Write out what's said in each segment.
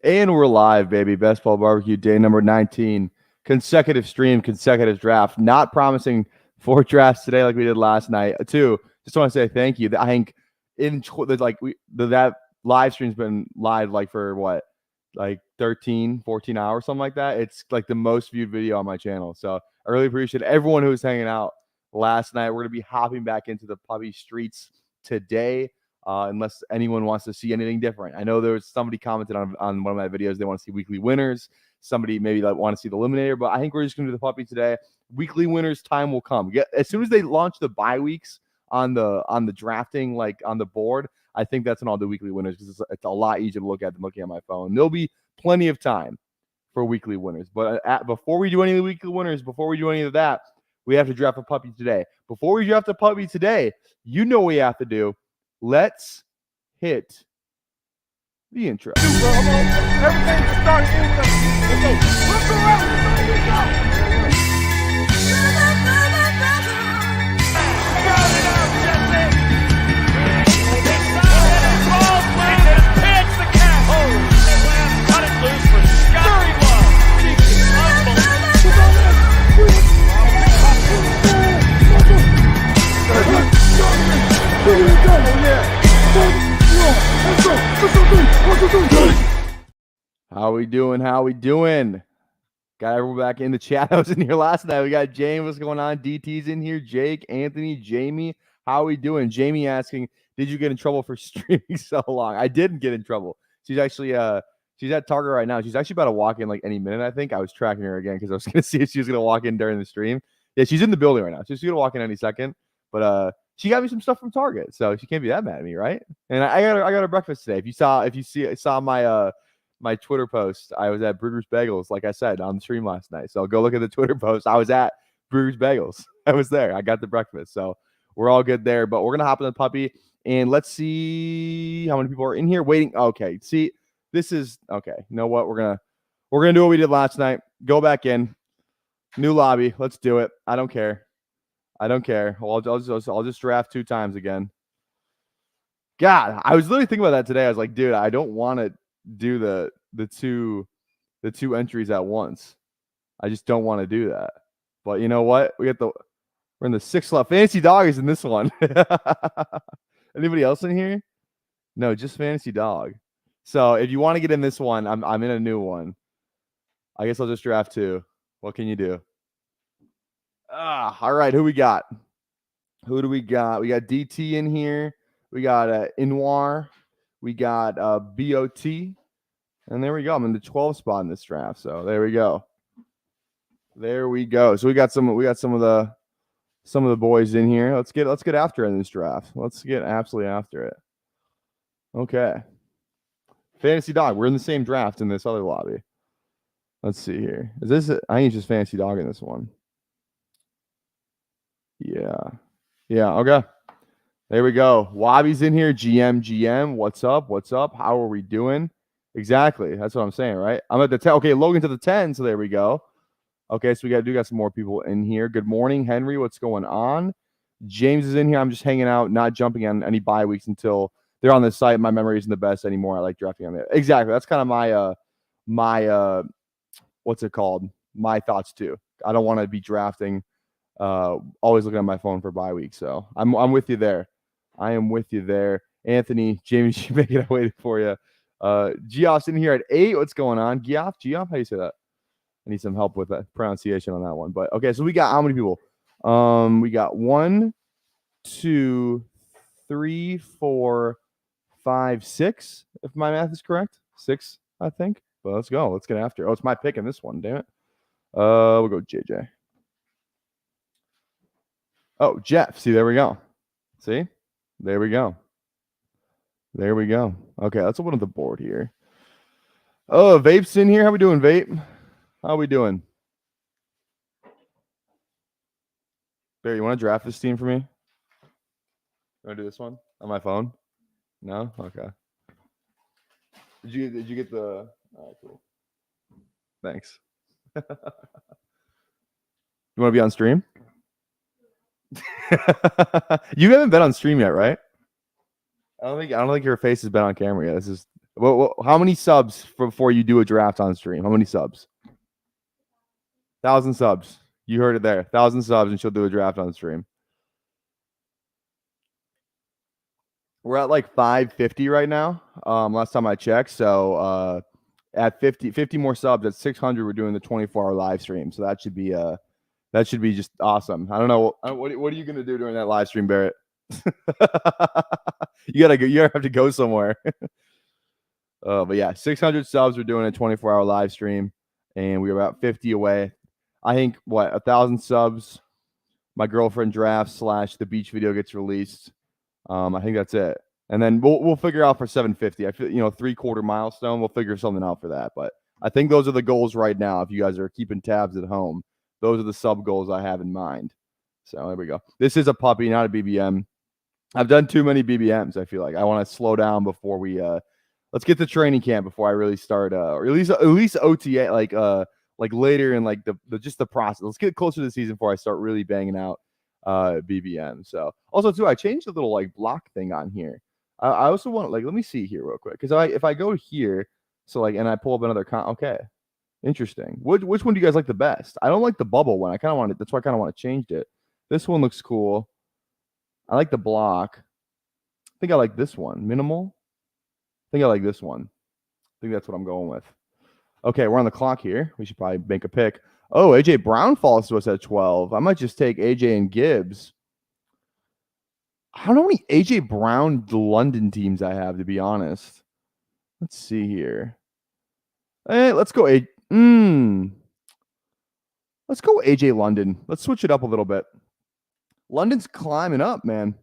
And we're live, baby. Best Ball Barbecue, day number 19. Consecutive stream, consecutive draft. Not promising 4 drafts today like we did last night. 2, just want to say thank you. I think that live stream's been live like for what? Like 13, 14 hours, something like that. It's like the most viewed video on my channel. So I really appreciate everyone who was hanging out last night. We're going to be hopping back into the puppy streets today. Unless anyone wants to see anything different. I know there was somebody commented on one of my videos. They want to see weekly winners. Somebody maybe want to see the eliminator, but I think we're just going to do the puppy today. Weekly winners time will come. As soon as they launch the bye weeks on the drafting, like on the board, I think that's when I'll do weekly winners because it's a lot easier to look at than looking at my phone. There'll be plenty of time for weekly winners. But before we do any weekly winners, before we do any of that, we have to draft a puppy today. Before we draft a puppy today, you know what we have to do. Let's hit the intro. Everything's starting in let's go around. How we doing? How we doing? Got everyone back in the chat. I was in here last night. We got James. What's going on? DT's in here. Jake, Anthony, Jamie. How we doing? Jamie asking, did you get in trouble for streaming so long? I didn't get in trouble. She's actually she's at Target right now. She's actually about to walk in like any minute, I think. I was tracking her again because I was gonna see if she was gonna walk in during the stream. Yeah, she's in the building right now. She's gonna walk in any second. But she got me some stuff from Target, so she can't be that mad at me, right? And I got her breakfast today. If you saw my my Twitter post, I was at Brugger's Bagels, like I said, on the stream last night. So go look at the Twitter post. I was at Brugger's Bagels. I was there. I got the breakfast. So we're all good there. But we're going to hop in the puppy, and let's see how many people are in here waiting. Okay. See, this is – okay. You know what? We're gonna do what we did last night. Go back in. New lobby. Let's do it. I don't care. Well, I'll just draft 2 times again. God, I was literally thinking about that today. I was like, dude, I don't want to do the two entries at once. I just don't want to do that. But you know what? We're in the 6th slot. Fantasy Dog is in this one. Anybody else in here? No, just Fantasy Dog. So if you want to get in this one, I'm in a new one. I guess I'll just draft 2. What can you do? All right. Who we got? Who do we got? We got DT in here. We got Inwar. We got BOT. And there we go. I'm in the 12th spot in this draft. So there we go. So we got some of the boys in here. Let's get after it in this draft. Let's get absolutely after it. Okay. Fantasy Dog. We're in the same draft in this other lobby. Let's see here. Is this I think it's just Fantasy Dog in this one. Yeah. Okay. There we go. Wobby's in here. GM. What's up? How are we doing? Exactly. That's what I'm saying, right? I'm at the 10. Okay, Logan to the 10. So there we go. Okay, so we got some more people in here. Good morning, Henry. What's going on? James is in here. I'm just hanging out, not jumping on any bye weeks until they're on the site. My memory isn't the best anymore. I like drafting on there. Exactly. That's kind of my what's it called? My thoughts too. I don't want to be drafting. Always looking at my phone for bye week. So I'm with you there. I am with you there. Anthony, Jamie, she make it. I waited for you. Geoff's in here at 8. What's going on? Geoff, how do you say that? I need some help with that pronunciation on that one. But okay, so we got how many people? We got 1, 2, 3, 4, 5, 6. If my math is correct, 6, I think. But let's go. Let's get after it. Oh, it's my pick in this one. Damn it. We'll go JJ. Oh, Jeff. See, there we go. See? There we go. Okay, let's open up the board here. Oh, Vape's in here. How we doing, Vape? How we doing? Barry, you want to draft this team for me? You want to do this one on my phone? No? Okay. Did you get the... All right, cool. Thanks. You want to be on stream? You haven't been on stream yet, right? I don't think your face has been on camera yet. How many subs before you do a draft on stream? How many subs? 1,000 subs. You heard it there. 1,000 subs, and she'll do a draft on stream. We're at like 550 right now. Last time I checked. So at 50 more subs, at 600, we're doing the 24-hour live stream. So that should be just awesome. I don't know. What are you gonna do during that live stream, Barrett? You gotta go. You have to go somewhere. But yeah, 600 subs. We're doing a 24-hour live stream, and we're about 50 away. I think 1,000 subs. My girlfriend drafts / the beach video gets released. I think that's it. And then we'll figure out for 750. I feel 3/4 milestone. We'll figure something out for that. But I think those are the goals right now. If you guys are keeping tabs at home, those are the sub goals I have in mind. So there we go. This is a puppy, not a BBM. I've done too many BBMs. I feel like I want to slow down before we let's get to training camp before I really start or at least OTA like later in like the process. Let's get closer to the season before I start really banging out BBM. So also too, I changed the little like block thing on here. I also want let me see here real quick, because if I go here, so and I pull up another okay, interesting. Which one do you guys like the best? I don't like the bubble one. I kind of want it. That's why I kind of want to change it. This one looks cool. I like the block. I think I like this one. Minimal. I think I like this one. I think that's what I'm going with. Okay, we're on the clock here. We should probably make a pick. Oh, AJ Brown falls to us at 12. I might just take AJ and Gibbs. I don't know how many AJ Brown London teams I have, to be honest. Let's see here. Hey, let's go Let's go AJ London. Let's switch it up a little bit. London's climbing up, man.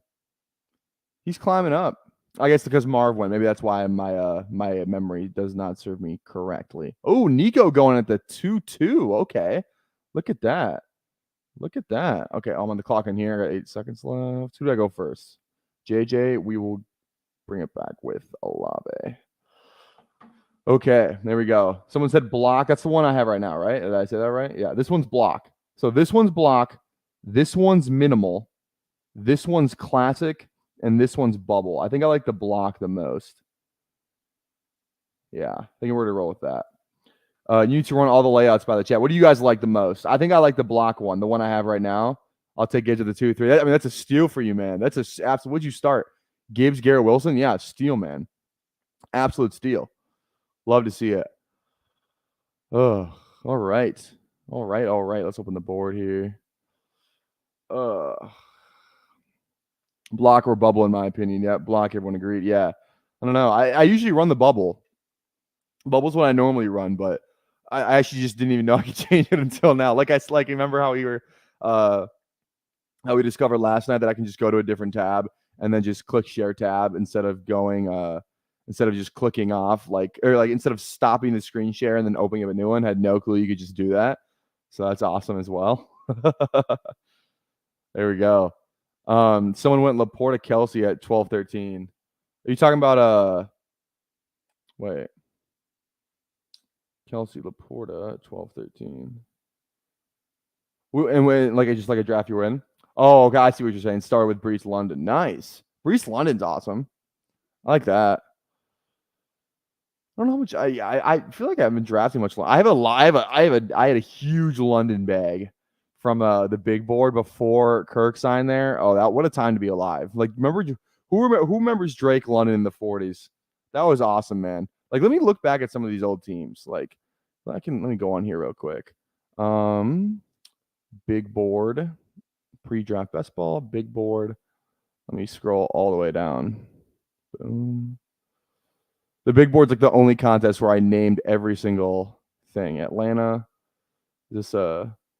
He's climbing up. I guess because Marv went. Maybe that's why my memory does not serve me correctly. Oh, Nico going at the 2-2. Okay. Look at that. Look at that. Okay, I'm on the clock in here. I got 8 seconds left. Who do I go first? JJ, we will bring it back with Olave. Okay, there we go. Someone said block. That's the one I have right now, right? Did I say that right? Yeah, this one's block. So this one's block. This one's minimal. This one's classic. And this one's bubble. I think I like the block the most. Yeah, I think we're going to roll with that. You need to run all the layouts by the chat. What do you guys like the most? I think I like the block one, the one I have right now. I'll take Gibbs to the 2-3. I mean, that's a steal for you, man. That's a absolute. What'd you start? Gibbs, Garrett Wilson? Yeah, steal, man. Absolute steal. Love to see it. Oh, all right. All right, all right. Let's open the board here. Block or bubble, in my opinion. Yeah, block. Everyone agreed. Yeah. I don't know. I usually run the bubble. Bubble's what I normally run, but I actually just didn't even know I could change it until now. Remember how we discovered last night that I can just go to a different tab and then just click share tab instead of just clicking off instead of stopping the screen share and then opening up a new one. Had no clue you could just do that. So that's awesome as well. There we go. Someone went Laporta Kelsey at 12-13. Are you talking about wait. Kelsey Laporta at 12-13. And when just like a draft you were in? Oh, okay, I see what you're saying. Start with Brees London. Nice. Brees London's awesome. I like that. I don't know how much I feel like I haven't been drafting much. I had a huge London bag from the big board before Kirk signed there. Oh, what a time to be alive. Like, who remembers Drake London in the 40s? That was awesome, man. Like, let me look back at some of these old teams. Like, let me go on here real quick. Big board, pre-draft best ball, big board. Let me scroll all the way down. Boom. The big board's like the only contest where I named every single thing. Atlanta.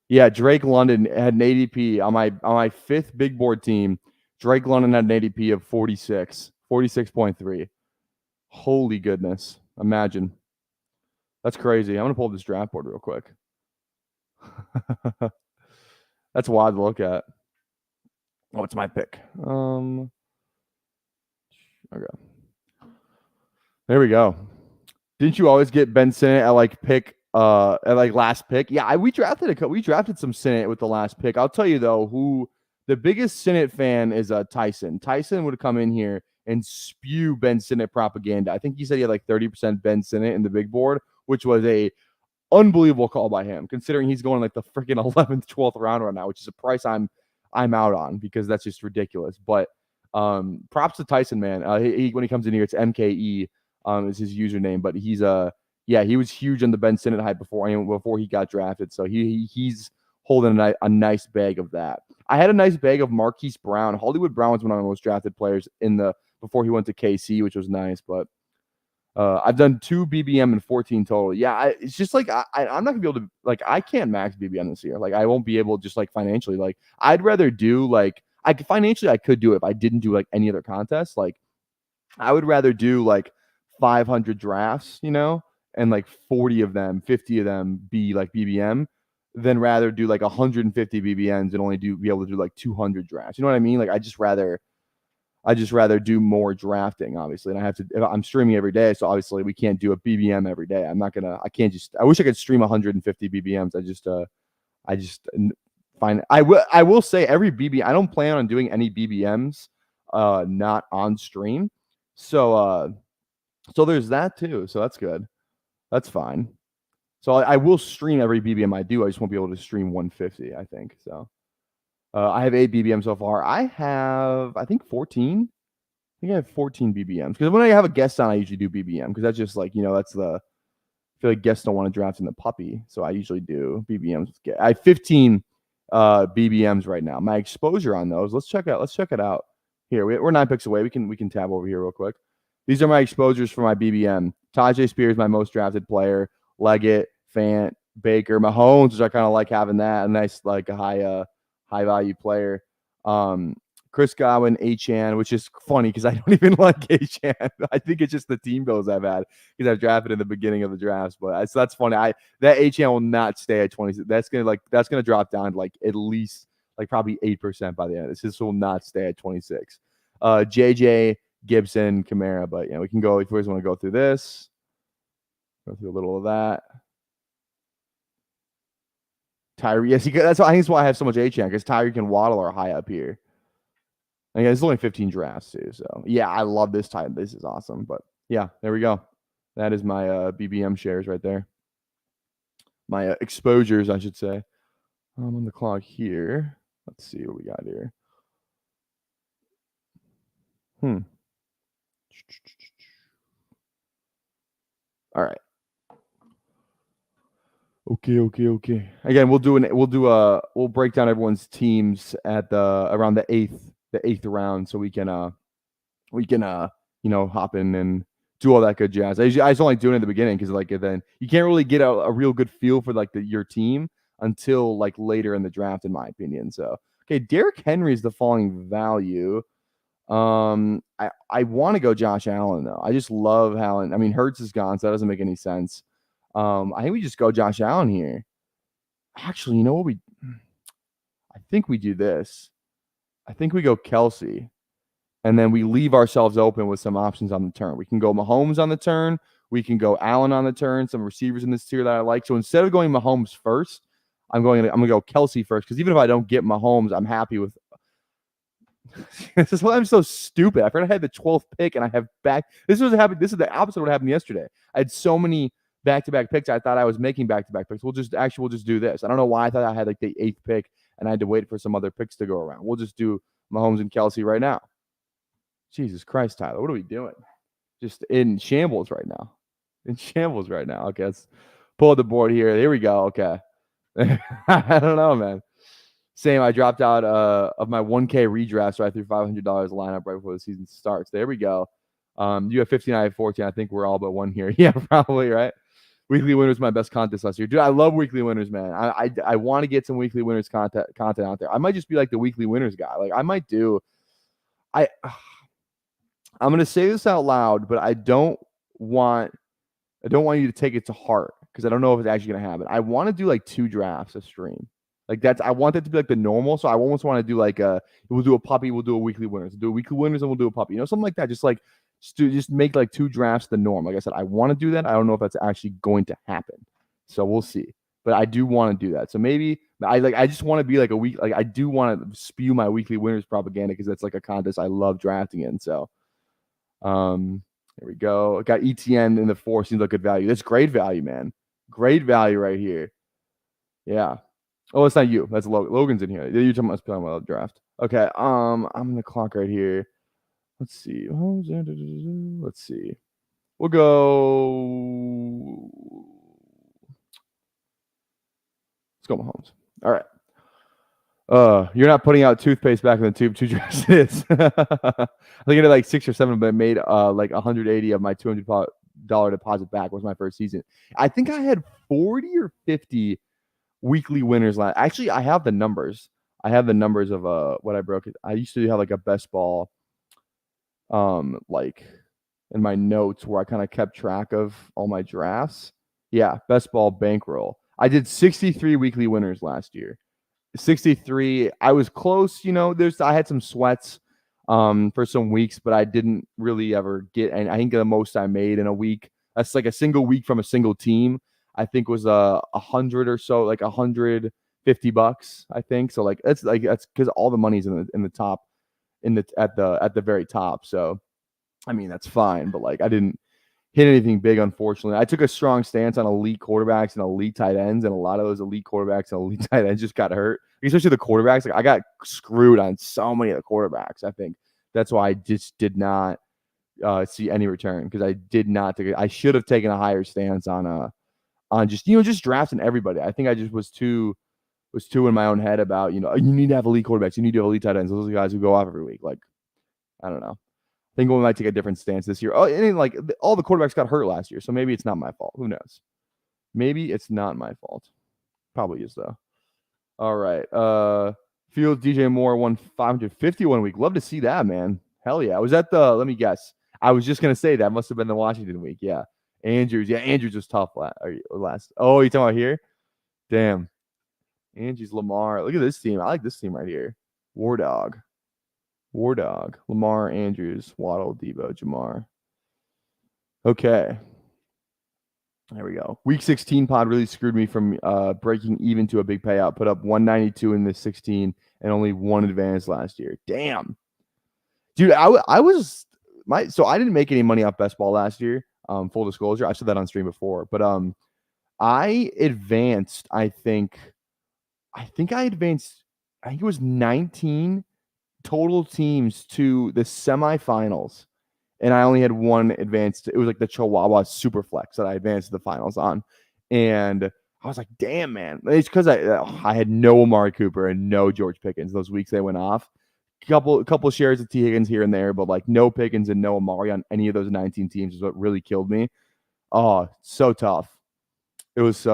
Yeah, Drake London had an ADP on my fifth big board team. Drake London had an ADP of 46.3. Holy goodness. Imagine. That's crazy. I'm going to pull up this draft board real quick. That's wild to look at. Oh, it's my pick. Okay. There we go. Didn't you always get Ben Sinnott at last pick? Yeah, we drafted some Sinnott with the last pick. I'll tell you though, who the biggest Sinnott fan is Tyson. Tyson would come in here and spew Ben Sinnott propaganda. I think he said he had like 30% Ben Sinnott in the big board, which was a unbelievable call by him, considering he's going like the freaking 11th, 12th round right now, which is a price I'm out on because that's just ridiculous. But props to Tyson, man. When he comes in here, it's MKE is his username, but he's he was huge on the Ben Sinnott hype before he got drafted. So he's holding a nice bag of that. I had a nice bag of Marquise Brown. Hollywood Brown was one of my most drafted players before he went to KC, which was nice. But I've done 2 BBM and 14 total. Yeah, it's just like I'm not gonna be able to, like, I can't max BBM this year. Like, I won't be able, just like financially. Like, I'd rather do like I could do it if I didn't do like any other contest. Like, I would rather do like 500 drafts, and like 40 of them, 50 of them be like BBM, than rather do like 150 BBMs and only be able to do like 200 drafts. You know what I mean? Like, I just rather do more drafting, obviously. And I'm streaming every day, so obviously we can't do a BBM every day. I wish I could stream 150 BBMs. I will say every BB, I don't plan on doing any BBMs not on stream. So there's that too. So that's good. That's fine. So I will stream every BBM I do. I just won't be able to stream 150, I think. So I have 8 BBM so far. I have, I think, 14. I think I have 14 BBMs. Because when I have a guest on, I usually do BBM. Because that's just like, I feel like guests don't want to draft in the puppy. So I usually do BBMs. I have 15 BBMs right now. My exposure on those, let's check it out. Here, we're 9 picks away. We can tab over here real quick. These are my exposures for my BBM. Tajay Spears, my most drafted player. Leggett, Fant, Baker, Mahomes, which I kind of like having that. A nice, like, a high value player. Chris Godwin, Achane, which is funny because I don't even like Achane. I think it's just the team builds I've had because I've drafted in the beginning of the drafts. But so that's funny. That Achane will not stay at 26. That's gonna drop down to like at least like probably 8% by the end. This will not stay at 26. JJ, Gibson, Kamara. But we can go if we want to go through this. Go through a little of that. Tyree, yes, I think that's why I have so much Achane, because Tyreek and Waddle are high up here. And it's only 15 drafts too, so yeah, I love this type. This is awesome. But yeah, there we go. That is my BBM shares right there. My exposures, I should say. I'm on the clock here. Let's see what we got here. All right. Okay. Again, we'll break down everyone's teams at around the eighth round, so we can hop in and do all that good jazz. I just don't like doing it at the beginning because like then you can't really get a real good feel for like your team until like later in the draft, in my opinion. So okay, Derrick Henry is the falling value. I want to go Josh Allen though. I just love Allen. I mean, Hurts is gone, so that doesn't make any sense. I think we just go Josh Allen here. Actually, you know what I think we do this. I think we go Kelsey, and then we leave ourselves open with some options on the turn. We can go Mahomes on the turn. We can go Allen on the turn. Some receivers in this tier that I like. So instead of going Mahomes first, I'm gonna go Kelsey first, because even if I don't get Mahomes, I'm happy with. This is why I'm so stupid. I forgot I had the 12th pick, and I have back. This is the opposite of what happened yesterday. I had so many back-to-back picks. I thought I was making back-to-back picks. We'll just do this. I don't know why I thought I had like the 8th pick and I had to wait for some other picks to go around. We'll just do Mahomes and Kelsey right now. Jesus Christ, Tyler, what are we doing? Just in shambles right now. Okay, let's pull up the board here. Here we go. Okay. I don't know, man. Same. I dropped out of my 1K redraft, so I threw $500 lineup right before the season starts. There we go. You have 15, I have 14. I think we're all but one here. Yeah, probably, right? Weekly winners, my best contest last year. Dude, I love weekly winners, man. I want to get some weekly winners content out there. I might just be like the weekly winners guy. Like I might do. I'm gonna say this out loud, but I don't want you to take it to heart, because I don't know if it's actually gonna happen. I want to do like 2 drafts a stream. Like I want that to be like the normal. So I almost want to do like we'll do a puppy, we'll do a weekly winners, we'll do a weekly winners, and we'll do a puppy. Something like that. Just make like 2 drafts the norm. Like I said, I want to do that. I don't know if that's actually going to happen. So we'll see. But I do want to do that. So maybe I just want to be like a week. Like I do want to spew my weekly winners propaganda, because that's like a contest I love drafting in. So There we go. I got ETN in the 4. Seems like good value. That's great value, man. Great value right here. Yeah. Oh, it's not you. That's Logan's in here. You're talking about draft. Okay. I'm gonna clock right here. Let's see. Let's see. We'll go. Let's go Mahomes. All right. You're not putting out toothpaste back in the tube. 2 drafts it is. I think I did like 6 or 7, but I made like 180 of my $200 deposit back. Was my first season. I think I had 40 or 50 weekly winners last. Actually, I have the numbers. I have the numbers of what I broke. I used to have like a best ball, like in my notes where I kind of kept track of all my drafts. Yeah, best ball bankroll. I did 63 weekly winners last year. 63. I was close, I had some sweats for some weeks, but I didn't really ever get, and I think the most I made in a week, that's like a single week from a single team, I think was 100 or so, like $150, I think. So that's because all the money's in the top, at the very top. So I mean that's fine, but like I didn't hit anything big, unfortunately. I took a strong stance on elite quarterbacks and elite tight ends, and a lot of those elite quarterbacks and elite tight ends just got hurt. Especially the quarterbacks. Like I got screwed on so many of the quarterbacks. I think that's why I just did not see any return, because I did not take it. I should have taken a higher stance on just drafting everybody. I think I just was too in my own head about, you need to have elite quarterbacks, you need to have elite tight ends. Those are the guys who go off every week. Like, I don't know. I think we might take a different stance this year. Oh, and like all the quarterbacks got hurt last year, so maybe it's not my fault. Who knows? Maybe it's not my fault. Probably is though. All right. Fields DJ Moore won 550 one week. Love to see that, man. Hell yeah. Was that let me guess. I was just gonna say that must have been the Washington week. Yeah. Andrews. Yeah, Andrews was tough last. Oh, you talking about here? Damn. Andrews, Lamar. Look at this team. I like this team right here. War Dog, Lamar, Andrews, Waddle, Debo, Jamar. Okay. There we go. Week 16 pod really screwed me from breaking even to a big payout. Put up 192 in this 16 and only 1 advance last year. Damn. Dude, I was so I didn't make any money off best ball last year. Full disclosure. I said that on stream before, but I advanced, I think it was 19 total teams to the semifinals, and I only had 1 advanced. It was like the Chihuahua Superflex that I advanced to the finals on, and I was like, "Damn, man!" It's because I had no Amari Cooper and no George Pickens those weeks they went off. Couple shares of T Higgins here and there, but like no Pickens and no Amari on any of those 19 teams is what really killed me. Oh, so tough. It was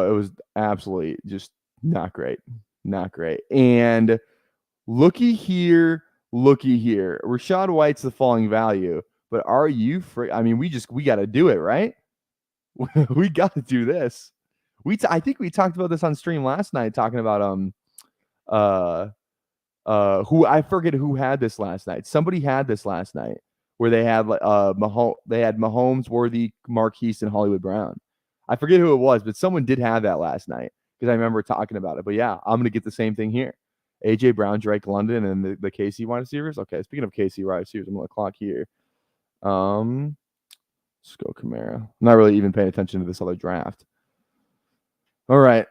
absolutely just not great, And looky here. Rachaad White's the falling value, but are you free? I mean, we got to do it, right? We got to do this. I think we talked about this on stream last night, talking about who, I forget who had this last night. Somebody had this last night where they had Mahomes, Worthy, Marquise, and Hollywood Brown. I forget who it was, but someone did have that last night because I remember talking about it. But yeah, I'm gonna get the same thing here. AJ Brown, Drake London, and the KC wide receivers. Okay, speaking of KC wide receivers, I'm gonna clock here. Let's go Kamara. I'm not really even paying attention to this other draft. All right.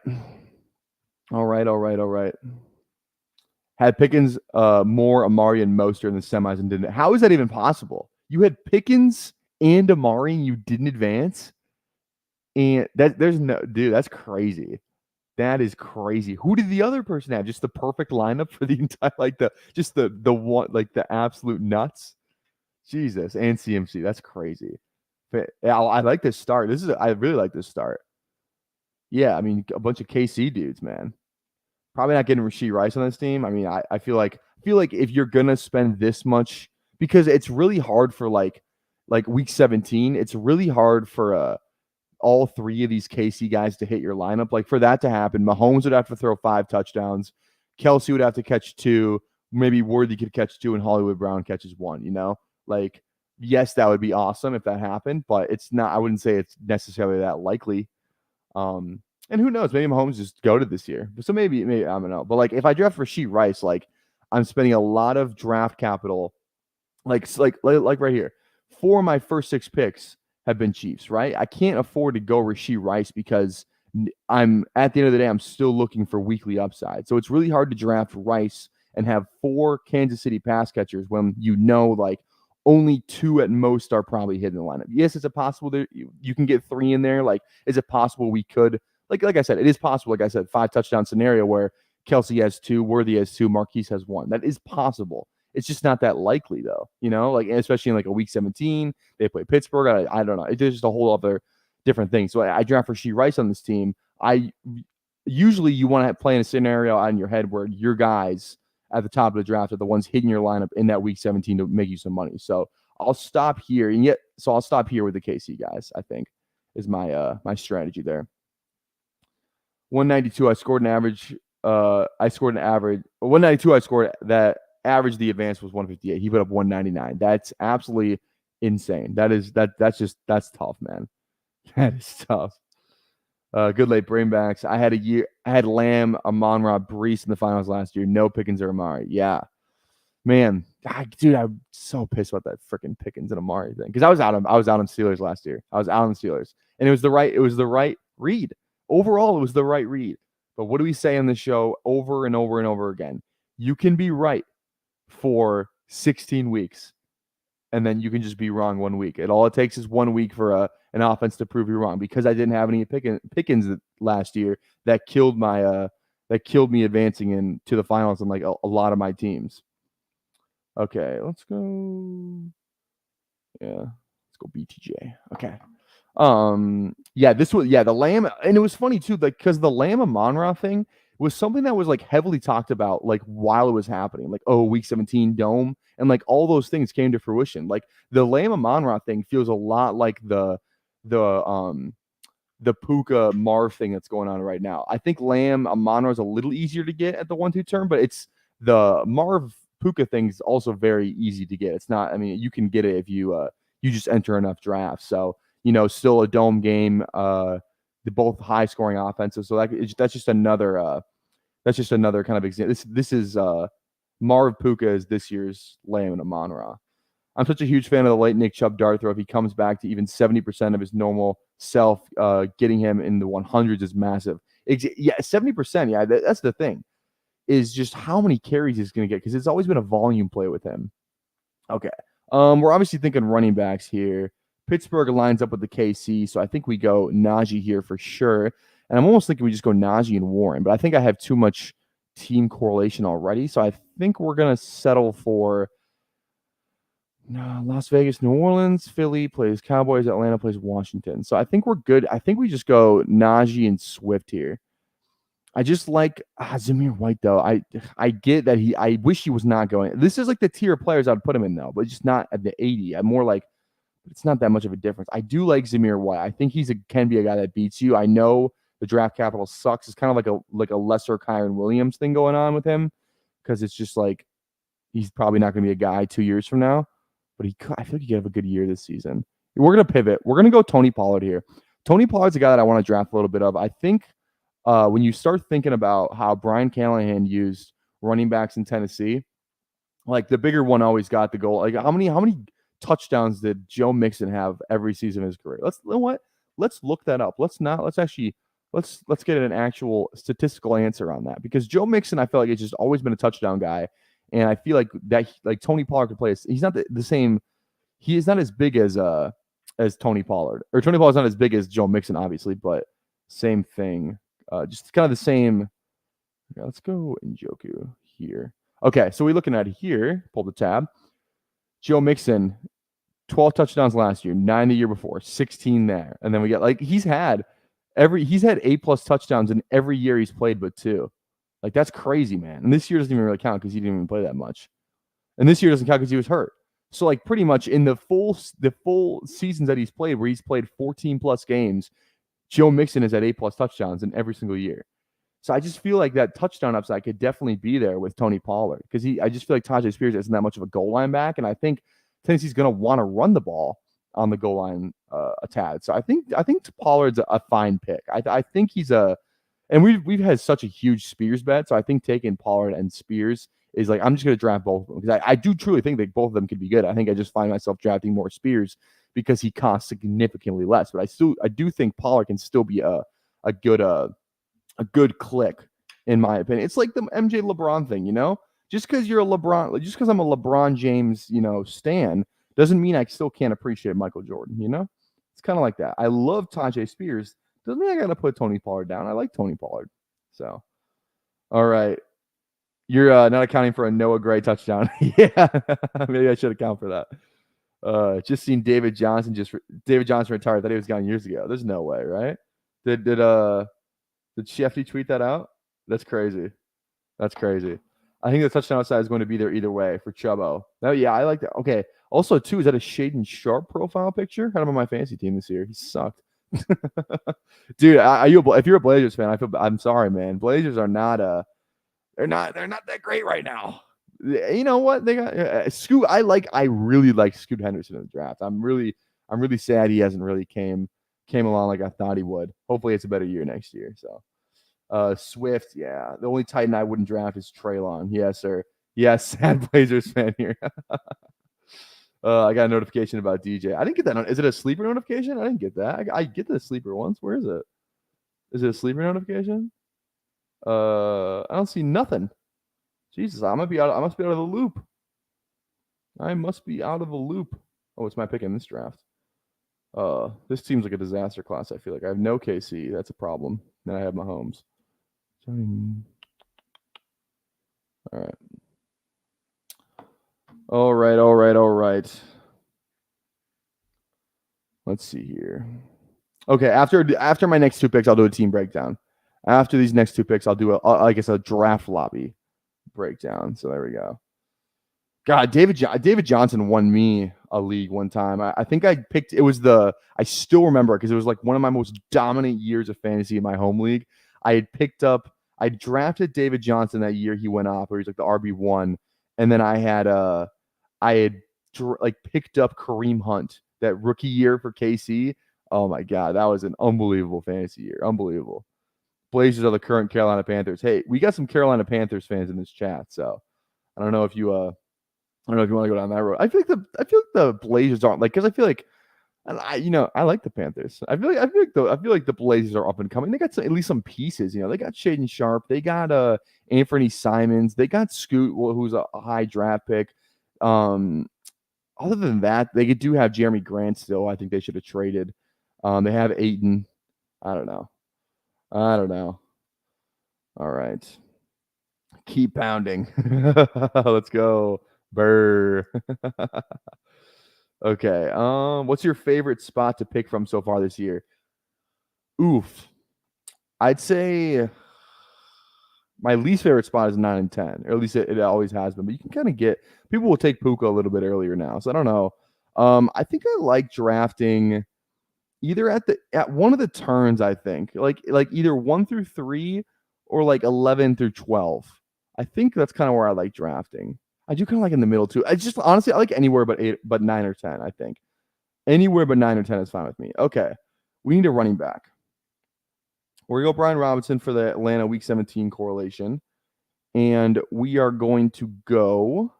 Had Pickens, Moore, Amari, and Mostert in the semis and didn't. How is that even possible? You had Pickens and Amari and you didn't advance? And that's crazy. That is crazy. Who did the other person have? Just the perfect lineup for the entire, like the one, like the absolute nuts. Jesus, and CMC. That's crazy. But I like this start. I really like this start. Yeah, I mean, a bunch of KC dudes, man. Probably not getting Rashee Rice on this team. I mean, I feel like if you're gonna spend this much, because it's really hard for like week 17, it's really hard for all 3 of these KC guys to hit your lineup. Like for that to happen, Mahomes would have to throw 5 touchdowns. Kelsey would have to catch 2. Maybe Worthy could catch 2, and Hollywood Brown catches 1. Like, yes, that would be awesome if that happened, but it's not. I wouldn't say it's necessarily that likely. And who knows? Maybe Mahomes just goated this year. So maybe I don't know. But like if I draft Rashee Rice, like I'm spending a lot of draft capital, like right here 4 of my first 6 picks have been Chiefs, right? I can't afford to go Rashee Rice because I'm at the end of the day, I'm still looking for weekly upside. So it's really hard to draft Rice and have 4 Kansas City pass catchers when like only 2 at most are probably hitting the lineup. Yes, is it possible that you can get 3 in there? Like, is it possible we could, like I said, it is possible, like I said, 5 touchdown scenario where Kelsey has 2, Worthy has 2, Marquise has 1. That is possible. It's just not that likely though, like especially in like a week 17, they play Pittsburgh. I don't know. There's just a whole other different thing. So I draft Rashee Rice on this team. Usually you want to play in a scenario out in your head where your guys at the top of the draft are the ones hitting your lineup in that week 17 to make you some money. So I'll stop here, I'll stop here with the KC guys. I think is my strategy there. 192. I scored an average. 192. I scored that average. The advance was 158. He put up 199. That's absolutely insane. That's tough, man. That is tough. Good late brainbacks. I had Lamb, Amon-Ra, Brees in the finals last year. No Pickens or Amari. Yeah, man, dude, I'm so pissed about that freaking Pickens and Amari thing because I was out on Steelers last year. I was out on Steelers, and it was the right read. Overall, it was the right read. But what do we say on the show over and over and over again? You can be right for 16 weeks, and then you can just be wrong 1 week. All it takes is 1 week for an offense to prove you wrong. Because I didn't have any Pickens last year, that killed me advancing into the finals on like a lot of my teams. Okay, let's go. Yeah, let's go BTJ. Okay. The Lamb, and it was funny too, like because the Lamb Amon-Ra thing was something that was like heavily talked about like while it was happening, like week 17 dome, and like all those things came to fruition. Like the Lamb Amon-Ra thing feels a lot like the Puka Marv thing that's going on right now. I think Lamb Amon-Ra is a little easier to get at the 1-2 turn, but it's the Marv Puka thing's also very easy to get. It's not. I mean, you can get it if you just enter enough drafts. So still a dome game. The both high scoring offenses. So that's just another kind of example. This is Marv Puka is this year's Lamb and Amon-Ra. I'm such a huge fan of the late Nick Chubb dart throw. If he comes back to even 70% of his normal self, getting him in the 100s is massive. Yeah, 70%. Yeah, that's the thing. Is just how many carries he's going to get because it's always been a volume play with him. Okay. We're obviously thinking running backs here. Pittsburgh lines up with the KC, so I think we go Najee here for sure. And I'm almost thinking we just go Najee and Warren, but I think I have too much team correlation already, so I think we're going to settle for Las Vegas, New Orleans, Philly plays Cowboys, Atlanta plays Washington. So I think we're good. I think we just go Najee and Swift here. I just like Zamir White, though. I get that I wish he was not going. This is like the tier of players I'd put him in, though, but just not at the 80. I'm more like, it's not that much of a difference. I do like Zamir White. I think can be a guy that beats you. I know the draft capital sucks. It's kind of like a lesser Kyron Williams thing going on with him because it's just like he's probably not going to be a guy 2 years from now, but I feel like he could have a good year this season. We're going to pivot. We're going to go Tony Pollard here. Tony Pollard's a guy that I want to draft a little bit of. I think when you start thinking about how Brian Callahan used running backs in Tennessee, like the bigger one always got the goal. Like how many touchdowns did Joe Mixon have every season of his career? Let's look that up. Let's get an actual statistical answer on that because Joe Mixon, I feel like it's just always been a touchdown guy, and I feel like Tony Pollard could play. He's not the same. He is not as big as Tony Pollard, or Tony Pollard's not as big as Joe Mixon, obviously, but same thing. Just kind of the same. Okay, let's go Njoku here. Okay, so we're looking at it here. Pull the tab. Joe Mixon, 12 touchdowns last year, 9 the year before, 16 there. And then we get he's had 8+ touchdowns in every year he's played but 2. Like that's crazy, man. And this year doesn't even really count because he didn't even play that much. And this year doesn't count because he was hurt. So like pretty much in the full seasons that he's played, where he's played 14+ games, Joe Mixon has had 8+ touchdowns in every single year. So I just feel like that touchdown upside could definitely be there with Tony Pollard because I just feel like Tajay Spears isn't that much of a goal line back, and I think Tennessee's going to want to run the ball on the goal line a tad. So I think Pollard's a fine pick. I think he's and we've had such a huge Spears bet, so I think taking Pollard and Spears is like I'm just going to draft both of them because I do truly think that both of them could be good. I think I just find myself drafting more Spears because he costs significantly less. But I do think Pollard can still be a good click in my opinion. It's like the MJ LeBron thing, you know. Just because you're a LeBron, just because I'm a LeBron James, stan, doesn't mean I still can't appreciate Michael Jordan. You know, it's kind of like that. I love Tajay Spears. Doesn't mean I gotta put Tony Pollard down. I like Tony Pollard. So, all right. You're not accounting for a Noah Gray touchdown. Yeah, maybe I should account for that. Just seen David Johnson retired. I thought he was gone years ago. There's no way, right? Did Shefty tweet that out? That's crazy. That's crazy. I think the touchdown outside is going to be there either way for Chubbo. No, yeah, I like that. Okay. Also, too, is that a Shaden Sharp profile picture? Had him on my fantasy team this year. He sucked. Dude, if you're a Blazers fan, I'm sorry, man. Blazers are not they're not that great right now. You know what? They got Scoot. I really like Scoot Henderson in the draft. I'm really sad he hasn't really came along like I thought he would. Hopefully it's a better year next year. So Swift, yeah. The only Titan I wouldn't draft is Treylon. Yes, sir. Yes, sad Blazers fan here. I got a notification about DJ. I didn't get that. Is it a sleeper notification? I didn't get that. I get the sleeper once. Where is it? Is it a sleeper notification? I don't see nothing. Jesus, I must be out of the loop. I must be out of the loop. Oh, it's my pick in this draft. This seems like a disaster class. I feel like I have no KC. That's a problem. Then I have Mahomes. All right. Let's see here. Okay, after my next two picks, I'll do a team breakdown. After these next two picks, I'll do a draft lobby breakdown. So there we go. God, David Johnson won me a league one time. I think I picked I still remember because it was like one of my most dominant years of fantasy in my home league. I drafted David Johnson that year he went off, where he's like the RB1, and then I had picked up Kareem Hunt that rookie year for KC. Oh my God, that was an unbelievable fantasy year. Unbelievable. Blazers are the current Carolina Panthers. Hey, we got some Carolina Panthers fans in this chat, so I don't know if you want to go down that road. I feel like the Blazers aren't because I feel like I like the Panthers. I feel like the Blazers are up and coming. They got at least some pieces. They got Shaden Sharp. They got Anthony Simons. They got Scoot, who's a high draft pick. Other than that, they do have Jeremy Grant still. I think they should have traded. They have Ayton. I don't know. All right. Keep pounding. Let's go. Burr. Okay. What's your favorite spot to pick from so far this year? Oof. I'd say my least favorite spot is 9 and 10, or at least it always has been. But you can kind of people will take Puka a little bit earlier now, so I don't know. I think I like drafting either at one of the turns. I think like either 1 through 3 or like 11 through 12. I think that's kind of where I like drafting. I do kind of like in the middle too. I just honestly I like anywhere but 9 or 10. I think anywhere but 9 or 10 is fine with me. Okay, we need a running back. We're going to go Brian Robinson for the Atlanta Week 17 correlation. And we are going to go.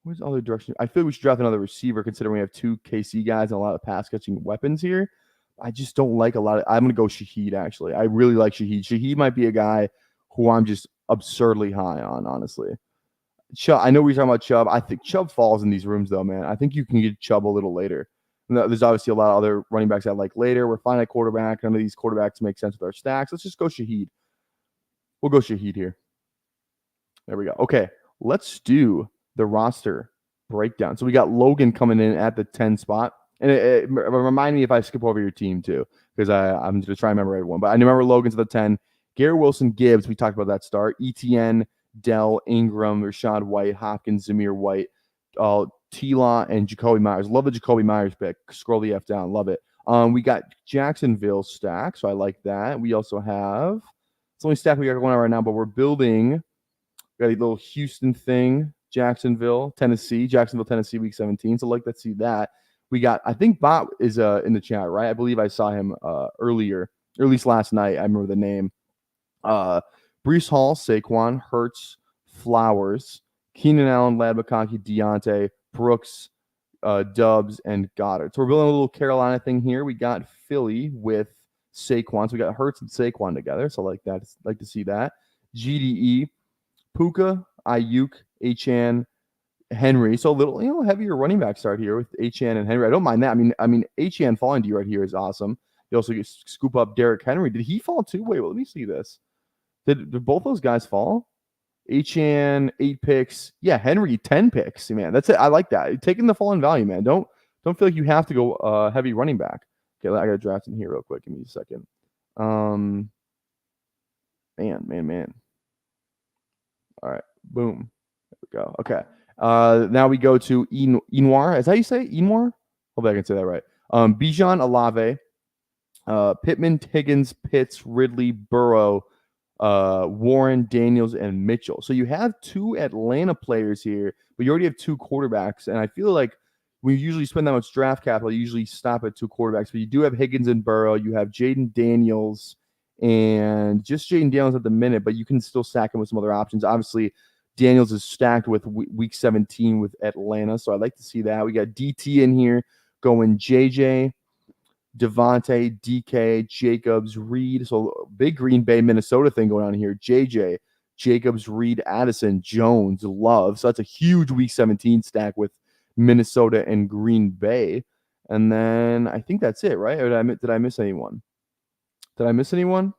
Where's the other direction? I feel like we should draft another receiver considering we have 2 KC guys and a lot of pass catching weapons here. I just don't like a lot of. I'm going to go Shaheed, actually. I really like Shaheed. Shaheed might be a guy who I'm just absurdly high on, honestly. Chubb, I know we're talking about Chubb. I think Chubb falls in these rooms, though, man. I think you can get Chubb a little later. There's obviously a lot of other running backs I like later. We're fine at quarterback. None of these quarterbacks make sense with our stacks. Let's just go Shaheed. We'll go Shaheed here. There we go. Okay, let's do the roster breakdown. So we got Logan coming in at the 10 spot. And remind me if I skip over your team, too, because I'm going to try and remember everyone. But I remember Logan's at the 10. Garrett Wilson, Gibbs, we talked about that start. ETN, Dell, Ingram, Rashad White, Hopkins, Zamir White, T-Law, and Jacoby Myers. Love the Jacoby Myers pick. Scroll the F down. Love it. We got Jacksonville stack, so I like that. We also have it's the only stack we got going on right now, but we're building. We got a little Houston thing, Jacksonville, Tennessee, Week 17. So let's see that. We got, I think Bot is in the chat, right? I believe I saw him earlier, or at least last night. I remember the name. Brees Hall, Saquon, Hurts, Flowers, Keenan Allen, Lad McConkey, Deontay, Brooks, Dubs, and Goddard. So we're building a little Carolina thing here. We got Philly with Saquon. So we got Hurts and Saquon together. So like that, like to see that. GDE, Puka, Ayuk, Achan, Henry. So a little, heavier running back start here with Achan and Henry. I don't mind that. I mean, Achan falling to you right here is awesome. You also get scoop up Derrick Henry. Did he fall too? Wait, well, let me see this. Did both those guys fall? Achan 8 picks. Yeah, Henry 10 picks. Man, that's it. I like that. Taking the fallen value, man. Don't feel like you have to go heavy running back. Okay, I got to draft in here real quick. Give me a second. Man. All right, boom. There we go. Okay. Now we go to Enoir. Is that how you say Enoir? Hope I can say that right. Bijan Olave, Pittman, Higgins, Pitts, Ridley, Burrow, Warren, Daniels, and Mitchell. So you have 2 Atlanta players here, but you already have 2 quarterbacks. And I feel like when you usually spend that much draft capital, you usually stop at 2 quarterbacks. But you do have Higgins and Burrow. You have Jaden Daniels and just Jaden Daniels at the minute, but you can still stack him with some other options. Obviously, Daniels is stacked with week 17 with Atlanta. So I'd like to see that. We got DT in here going JJ, Devontae, DK, Jacobs, Reed. So big Green Bay, Minnesota thing going on here. JJ, Jacobs, Reed, Addison, Jones, Love. So that's a huge week 17 stack with Minnesota and Green Bay. And then I think that's it, right? Or did I miss anyone? Did I miss anyone?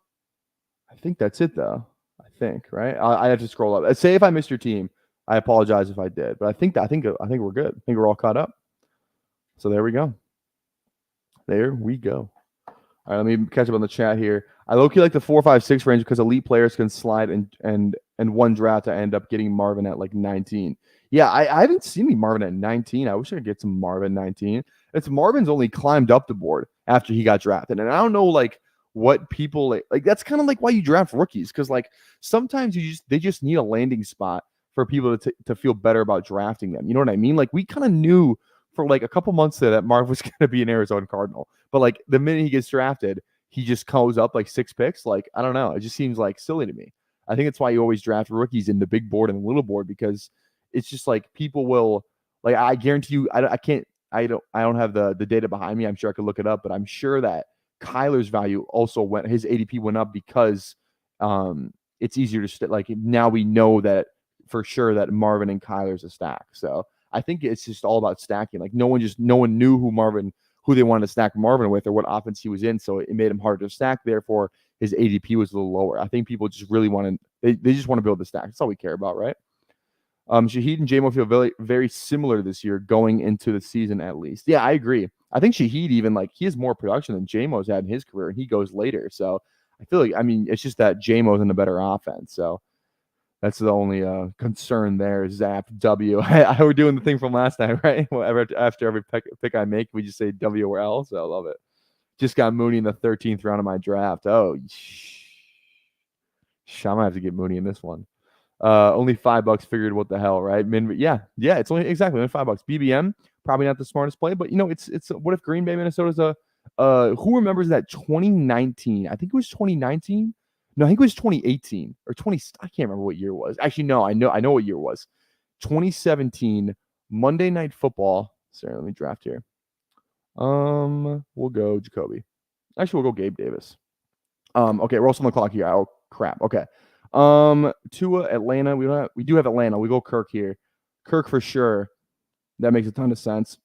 I think that's it, though. I think, right? I have to scroll up. Say if I missed your team, I apologize if I did. But I think we're good. I think we're all caught up. So there we go. There we go. All right, let me catch up on the chat here. I low-key like the 4, 5, 6 range because elite players can slide and one draft to end up getting Marvin at like 19. Yeah, I haven't seen any Marvin at 19. I wish I could get some Marvin 19. It's Marvin's only climbed up the board after he got drafted. And I don't know like what people like that's kind of like why you draft rookies, because like sometimes they just need a landing spot for people to feel better about drafting them. You know what I mean? Like we kind of knew for like a couple months there that Marv was going to be an Arizona Cardinal. But like the minute he gets drafted, he just goes up like 6 picks. Like, I don't know. It just seems like silly to me. I think it's why you always draft rookies in the big board and the little board, because it's just like people will like, I guarantee you, I don't have the data behind me. I'm sure I could look it up, but I'm sure that Kyler's value also his ADP went up because it's easier to like now we know that for sure that Marvin and Kyler's a stack. So I think it's just all about stacking. Like no one knew who they wanted to stack Marvin with or what offense he was in. So it made him harder to stack. Therefore, his ADP was a little lower. I think people just really they just want to build the stack. That's all we care about, right? Shaheed and Jamo feel very, very similar this year going into the season, at least. Yeah, I agree. I think Shaheed even like he has more production than Jamo's had in his career, and he goes later. So I feel like it's just that Jamo's in a better offense. So that's the only concern there. Zap W. We're doing the thing from last night, right? After every pick I make, we just say W or L. So I love it. Just got Mooney in the 13th round of my draft. Oh, I might have to get Mooney in this one. Only $5. Figured what the hell, right? Yeah. It's only exactly only $5. BBM probably not the smartest play, but it's what if Green Bay, Minnesota's who remembers that 2019? I think it was 2019. No, I think it was 2018 or 20. I can't remember what year it was. Actually, no, I know what year it was. 2017 Monday Night Football. Sorry, let me draft here. We'll go Jacoby. Actually, we'll go Gabe Davis. Okay, we're also on the clock here. Oh crap. Okay. Tua, Atlanta. We do have Atlanta. We go Kirk here. Kirk for sure. That makes a ton of sense.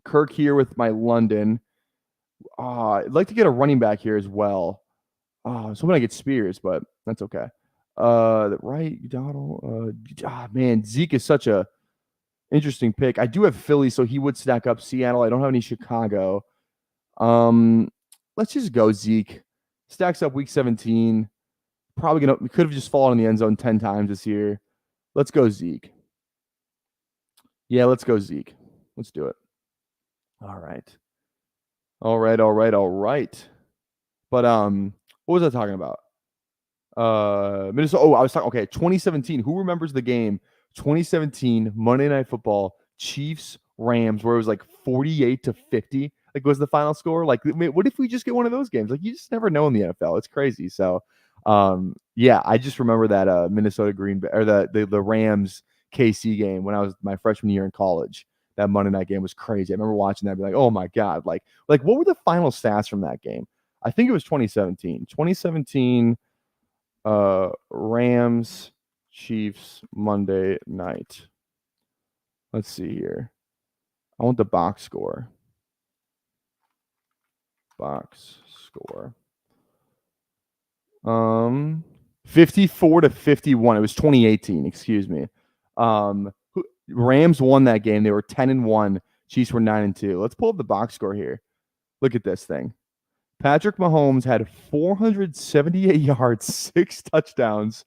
Kirk here with my London. I'd like to get a running back here as well. I was hoping I get Spears, but that's okay. Right, Donald. Man, Zeke is such a interesting pick. I do have Philly, so he would stack up Seattle. I don't have any Chicago. Let's just go Zeke. Stacks up week 17. We could have just fallen in the end zone 10 times this year. Let's go Zeke. Yeah, let's go Zeke. Let's do it. All right. But what was I talking about? Minnesota. Oh, I was talking. Okay, 2017. Who remembers the game? 2017 Monday Night Football, Chiefs Rams, where it was like 48-50. Like was the final score. Like, what if we just get one of those games? Like you just never know in the NFL. It's crazy. So Yeah, I just remember that Minnesota Green Bay or the Rams KC game when I was my freshman year in college. That Monday night game was crazy. I remember watching that and be like, "Oh my god!" Like what were the final stats from that game? I think it was 2017. 2017 Rams Chiefs Monday night. Let's see here. I want the box score. Box score. 54-51. It was 2018, excuse me. Rams won that game. They were 10-1. Chiefs were 9-2. Let's pull up the box score here. Look at this thing. Patrick Mahomes had 478 yards, 6 touchdowns,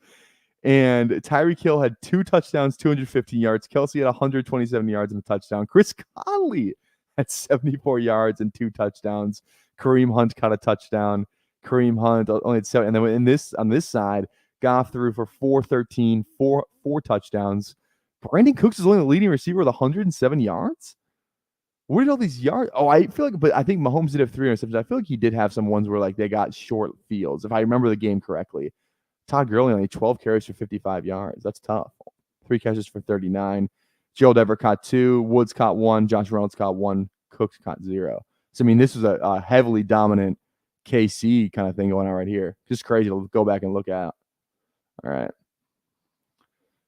and Tyreek Hill had 2 touchdowns, 215 yards. Kelsey had 127 yards and a touchdown. Chris Conley had 74 yards and 2 touchdowns. Kareem Hunt caught a touchdown. Kareem Hunt only had 7. And then on this side, Goff threw for 413, four touchdowns. Brandon Cooks is only the leading receiver with 107 yards. Where did all these yards? Oh, I feel like, but I think Mahomes did have 3 interceptions. I feel like he did have some ones where like they got short fields, if I remember the game correctly. Todd Gurley only 12 carries for 55 yards. That's tough. 3 catches for 39. Gerald Everett caught 2. Woods caught 1. Josh Reynolds caught 1. Cooks caught 0. So, I mean, this was a heavily dominant KC kind of thing going on right here. Just crazy to go back and look at. All right.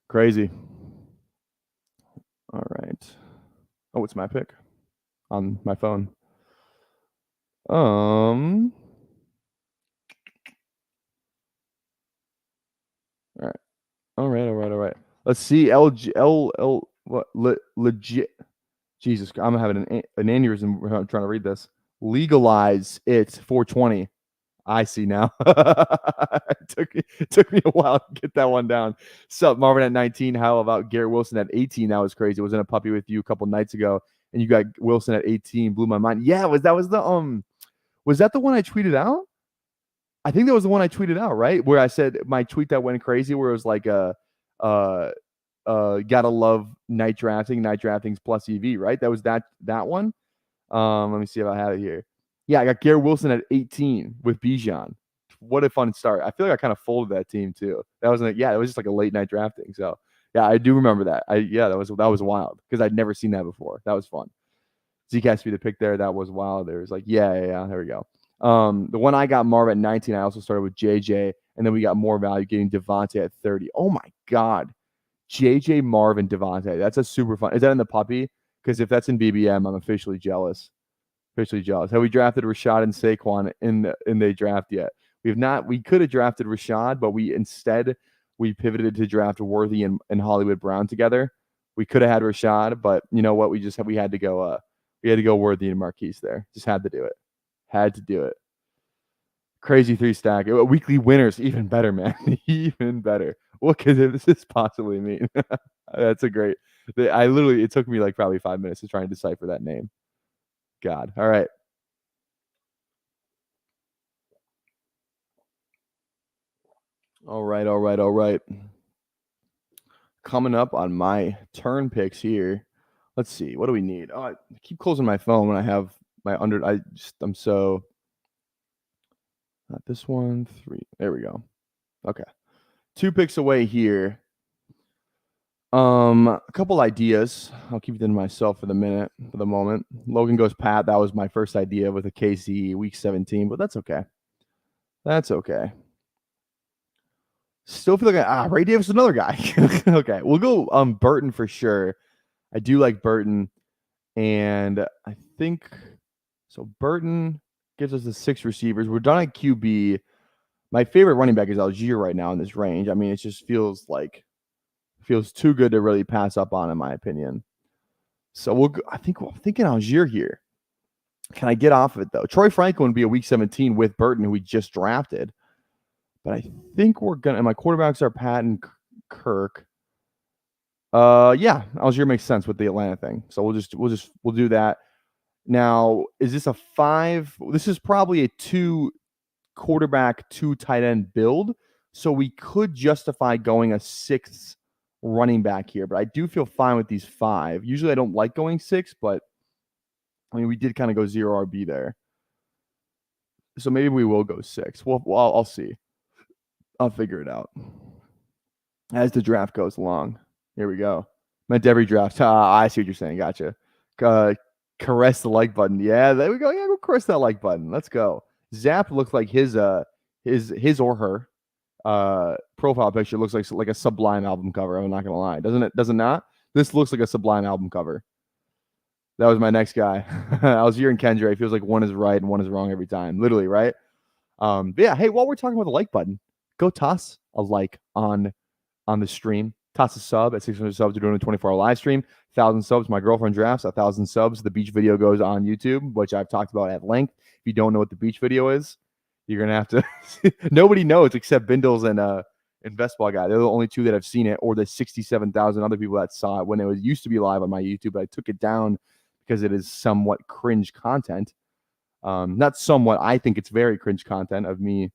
Crazy. All right. Oh, it's my pick on my phone. All right. Let's see. Legit. Jesus, I'm having an aneurysm trying to read this. Legalize it 420. I see now. It took me a while to get that one down. Sup, Marvin at 19. How about Garrett Wilson at 18? That was crazy. I was in a puppy with you a couple nights ago, and you got Wilson at 18. Blew my mind. Yeah, was that the one I tweeted out? I think that was the one I tweeted out, right? Where I said my tweet that went crazy, where it was like gotta love night drafting's plus EV, right? That was that one. Let me see if I have it here. Yeah, I got Garrett Wilson at 18 with Bijan. What a fun start. I feel like I kind of folded that team too. That was it was just like a late night drafting. So yeah, I do remember that. That was wild because I'd never seen that before. That was fun. Zeke has to be the pick there. That was wild. There was like, yeah, there we go. The one I got Marv at 19, I also started with JJ, and then we got more value getting Devontae at 30. Oh my God. JJ, Marv, and Devontae. That's a super fun. Is that in the puppy? Because if that's in BBM, I'm officially jealous. Have we drafted Rashad and Saquon in the draft yet? We have not. We could have drafted Rashad, but we pivoted to draft Worthy and Hollywood Brown together. We could have had Rashad, but you know what? We had to go Worthy and Marquise there. Just had to do it. Had to do it. Crazy 3-stack. Weekly winners, even better, man. Even better. What could this possibly mean? That's a great. It took me like probably 5 minutes to try and decipher that name. God. All right. All right. Coming up on my turn picks here. Let's see. What do we need? Oh, I keep closing my phone when I have my I'm so not this one. 3. There we go. Okay. 2 picks away here. A couple ideas. I'll keep it to myself for the moment. Logan goes Pat. That was my first idea with a KC week 17, but that's okay. Still feel like Ray Davis is another guy. Okay, we'll go Burton for sure. I do like Burton, and I think so. Burton gives us the 6 receivers. We're done at QB. My favorite running back is Algier right now in this range. I mean, it just feels too good to really pass up on, in my opinion. So we're thinking Algier here. Can I get off of it though? Troy Franklin would be a week 17 with Burton, who we just drafted. But I think and my quarterbacks are Pat and Kirk. Yeah, Algier makes sense with the Atlanta thing. So we'll do that. Now, is this a 5? This is probably a 2 quarterback, 2 tight end build. So we could justify going a 6th running back here, but I do feel fine with these 5. Usually I don't like going 6, but I mean, we did kind of go 0 RB there. So maybe we will go 6. Well, I'll see. I'll figure it out as the draft goes along. Here we go. Meant every draft. I see what you're saying. Gotcha. Caress the like button. Yeah, there we go. Yeah, go caress that like button. Let's go. Zap looks like his or her profile picture looks like a Sublime album cover. I'm not gonna lie. Doesn't it? Does it not? This looks like a Sublime album cover. That was my next guy. I was hearing Kendra. It feels like one is right and one is wrong every time. Literally, right? But yeah, hey, while we're talking about the like button, go toss a like on the stream. Toss a sub at 600 subs. We're doing a 24-hour live stream. 1,000 subs. My girlfriend drafts 1,000 subs. The beach video goes on YouTube, which I've talked about at length. If you don't know what the beach video is, you're gonna have to. Nobody knows except Bindles and Best Ball Guy. They're the only two that have seen it, or the 67,000 other people that saw it when it was used to be live on my YouTube. But I took it down because it is somewhat cringe content. Not somewhat. I think it's very cringe content of me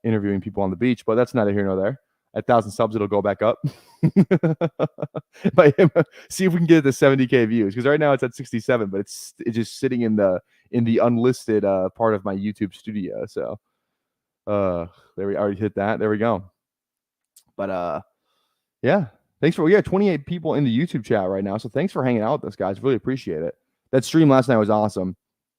interviewing people on the beach, but that's neither here nor there. At 1,000 subs, it'll go back up. But see if we can get it to 70K views, because right now it's at 67, but it's just sitting in the unlisted part of my YouTube studio. So there we already hit that. There we go. But yeah, thanks for 28 people in the YouTube chat right now. So thanks for hanging out with us, guys. Really appreciate it. That stream last night was awesome.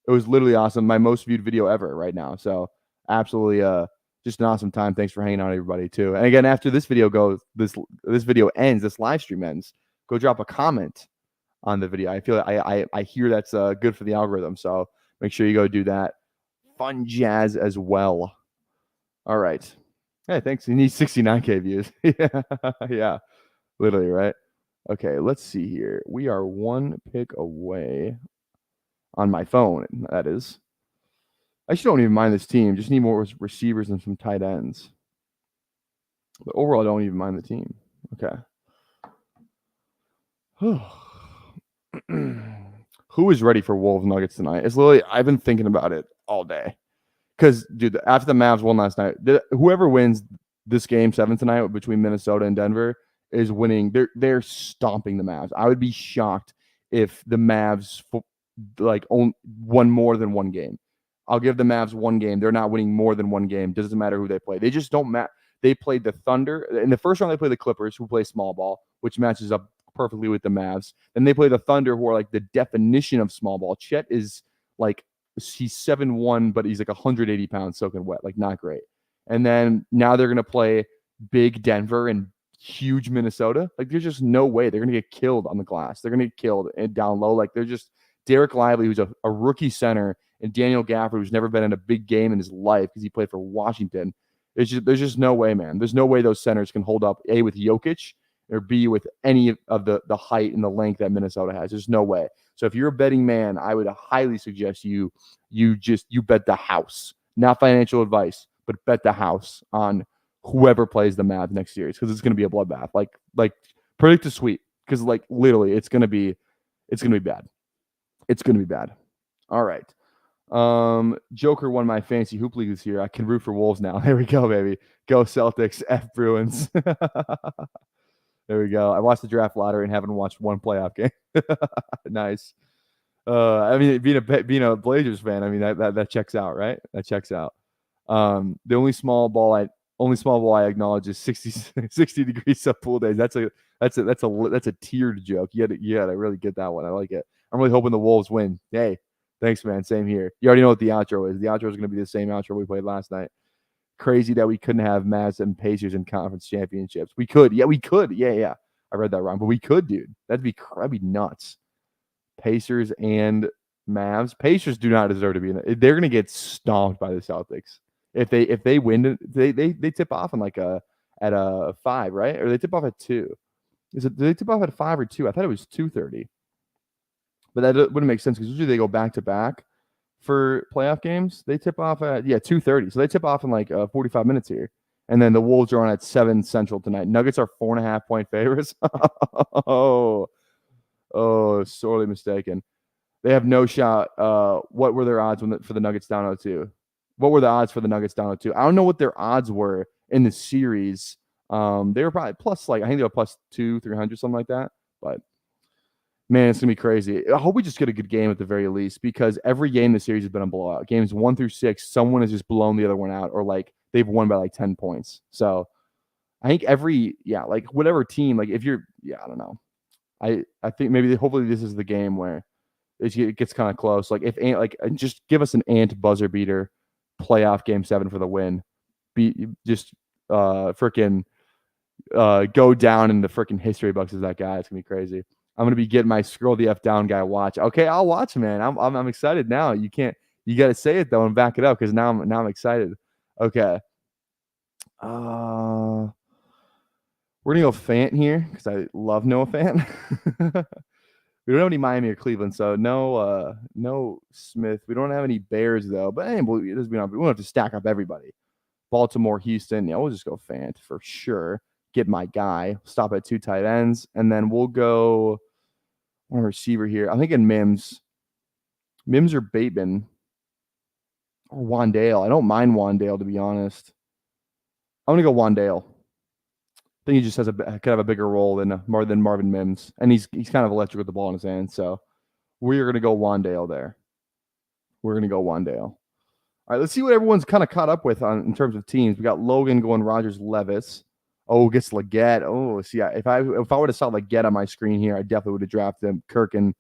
It was literally awesome. My most viewed video ever right now. So absolutely just an awesome time. Thanks for hanging out, everybody, too. And again, after this video goes, this video ends, this live stream ends, go drop a comment on the video. I feel I hear that's good for the algorithm. So make sure you go do that. Fun jazz as well. All right. Hey, thanks. You need 69K views. Yeah, literally, right? Okay, let's see here. We are one pick away on my phone, that is. I actually don't even mind this team. Just need more receivers and some tight ends. But overall, I don't even mind the team. Okay. Who is ready for Wolves Nuggets tonight? It's literally, I've been thinking about it all day. Because, dude, after the Mavs won last night, whoever wins this game 7 tonight between Minnesota and Denver is winning. They're stomping the Mavs. I would be shocked if the Mavs won more than one game. I'll give the Mavs one game. They're not winning more than one game. Doesn't matter who they play. They just don't match. They played the Thunder. In the first round, they play the Clippers, who play small ball, which matches up perfectly with the Mavs. Then they play the Thunder, who are like the definition of small ball. Chet is like, he's 7'1", but he's like 180 pounds soaking wet. Like, not great. And then now they're going to play big Denver and huge Minnesota. Like, there's just no way. They're going to get killed on the glass. They're going to get killed and down low. Like, they're just Derek Lively, who's a rookie center, and Daniel Gafford, who's never been in a big game in his life because he played for Washington. There's just no way, man. There's no way those centers can hold up, A, with Jokic, or B, with any of the height and the length that Minnesota has. There's no way. So if you're a betting man, I would highly suggest you bet the house. Not financial advice, but bet the house on whoever plays the Mavs next series, because it's going to be a bloodbath. Like predict a sweep, because like literally it's going to be bad. It's going to be bad. All right. Joker won my fantasy hoop league this year. I can root for Wolves now. There we go, baby. Go Celtics. F Bruins. There we go. I watched the draft lottery and haven't watched one playoff game. Nice. I mean, being a Blazers fan, I mean that checks out, right? That checks out. The only small ball I acknowledge is 60 degrees sub pool days. That's a tiered joke. You gotta really get that one. I like it. I'm really hoping the Wolves win. Hey, thanks, man. Same here. You already know what the outro is. The outro is going to be the same outro we played last night. Crazy that we couldn't have Mavs and Pacers in conference championships. We could. Yeah, we could. Yeah. I read that wrong, but we could, dude. That'd be nuts. Pacers and Mavs. Pacers do not deserve to be in it. They're going to get stomped by the Celtics. If they win, they tip off in at a 5, right? Or they tip off at 2. Do they tip off at 5 or 2? I thought it was 2:30. But that wouldn't make sense, because usually they go back to back for playoff games. They tip off at 2:30. So they tip off in 45 minutes here. And then the Wolves are on at 7 Central tonight. Nuggets are 4.5 point favorites. Sorely mistaken. They have no shot. What were their odds for the Nuggets down 0-2? What were the odds for the Nuggets down 0-2? I don't know what their odds were in the series. They were probably plus, I think they were plus 200, 300, something like that. But man, it's going to be crazy. I hope we just get a good game at the very least, because every game in the series has been a blowout. Games 1 through 6, someone has just blown the other one out, or they've won by like 10 points. So I think like whatever team, like if you're, I don't know. I think maybe hopefully this is the game where it gets kind of close. Like if just give us an ant buzzer beater playoff game 7 for the win. Just freaking go down in the freaking history books as that guy. It's gonna be crazy. I'm gonna be getting my scroll the F down guy watch. Okay, I'll watch, man. I'm excited now. You got to say it though and back it up because now I'm excited. Okay. We're gonna go Fant here because I love Noah Fant. We don't have any Miami or Cleveland, so no Smith. We don't have any Bears though, but hey, we don't have to stack up everybody. Baltimore, Houston, we'll just go Fant for sure. Get my guy. Stop at 2 tight ends, and then we'll go on a receiver here. I'm thinking Mims or Bateman or Wandale. I don't mind Wandale, to be honest. I'm gonna go Wandale. I think he just has could have a bigger role than Marvin Mims, and he's kind of electric with the ball in his hand. So we're gonna go Wandale there. We're gonna go Wandale. All right, let's see what everyone's kind of caught up with in terms of teams. We got Logan going Rogers Levis. Oh, gets Leggett. Oh, see, if I would have saw Leggett on my screen here, I definitely would have drafted him. Kirk and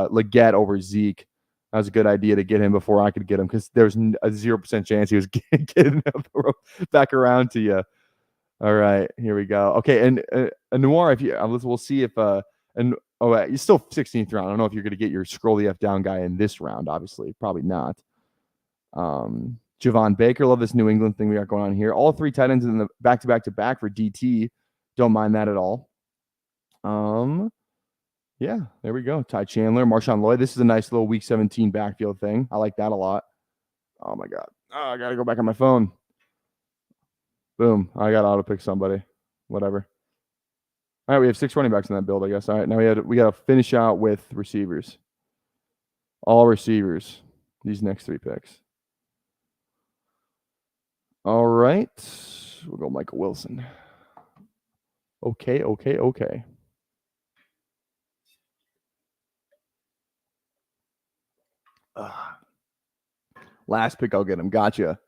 Leggett over Zeke. That was a good idea to get him before I could get him because there's a 0% chance he was getting back around to you. All right, here we go. Okay, and Noir, if you we'll see if you're still 16th round. I don't know if you're going to get your scroll the F down guy in this round. Obviously, probably not. Javon Baker, love this New England thing we got going on here. All 3 tight ends in the back for DT. Don't mind that at all. Yeah, there we go. Ty Chandler, Marshawn Lloyd. This is a nice little week 17 backfield thing. I like that a lot. Oh my God. Oh, I gotta go back on my phone. Boom. I got auto pick somebody. Whatever. All right, we have 6 running backs in that build, I guess. All right, now we got to finish out with receivers. All receivers. These next 3 picks. All right. We'll go Michael Wilson. Okay. Last pick, I'll get him. Gotcha.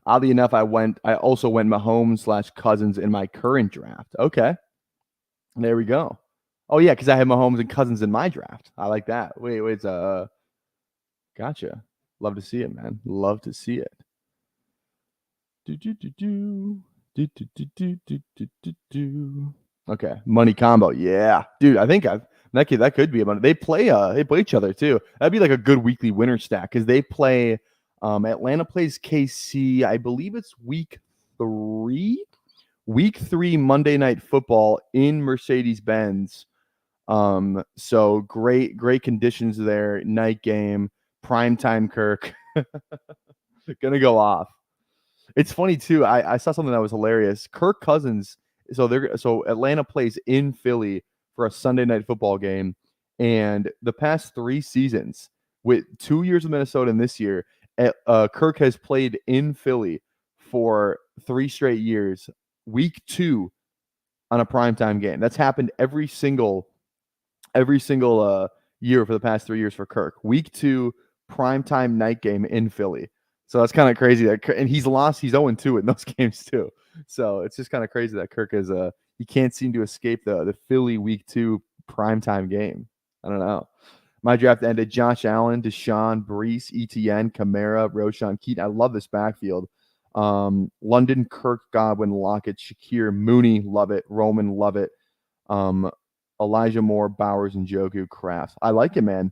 Oddly enough, I also went Mahomes / Cousins in my current draft. Okay. There we go. Oh, yeah, because I had Mahomes and Cousins in my draft. I like that. Wait, gotcha. Love to see it, man. Love to see it. Okay, money combo. Yeah, dude. I think that could be a money. They play each other too. That'd be like a good weekly winner stack because they play. Atlanta plays KC. I believe it's week 3. Week 3 Monday Night Football in Mercedes-Benz. So great conditions there. Night game, primetime Kirk. Gonna go off. It's funny too. I saw something that was hilarious. Kirk Cousins. So Atlanta plays in Philly for a Sunday Night Football game, and the past 3 seasons, with 2 years of Minnesota and this year, Kirk has played in Philly for 3 straight years. Week 2 on a primetime game. That's happened every single year for the past 3 years for Kirk. Week 2 primetime night game in Philly. So that's kind of crazy. And he's 0-2 in those games too. So it's just kind of crazy that Kirk is he can't seem to escape the Philly week 2 primetime game. I don't know. My draft ended Josh Allen, Deshaun, Brees, ETN, Kamara, Roshan, Keaton. I love this backfield. London, Kirk, Godwin, Lockett, Shakir, Mooney, love it. Roman, love it. Elijah Moore, Bowers, and Njoku, Kraft. I like it, man.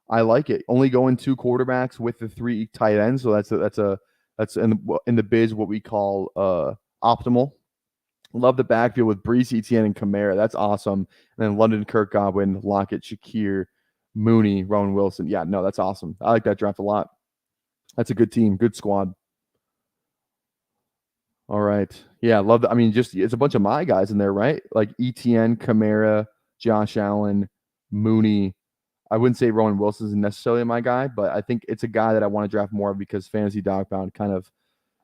I like it. Only going 2 quarterbacks with the 3 tight ends, so that's in the biz what we call optimal. Love the backfield with Brees, Etienne, and Kamara. That's awesome. And then London, Kirk, Godwin, Lockett, Shakir, Mooney, Rowan Wilson. Yeah, no, that's awesome. I like that draft a lot. That's a good team, good squad. All right. Yeah, love that. I mean, just it's a bunch of my guys in there, right? Like ETN, Kamara, Josh Allen, Mooney. I wouldn't say Rowan Wilson is necessarily my guy, but I think it's a guy that I want to draft more of because Fantasy Dogbound kind of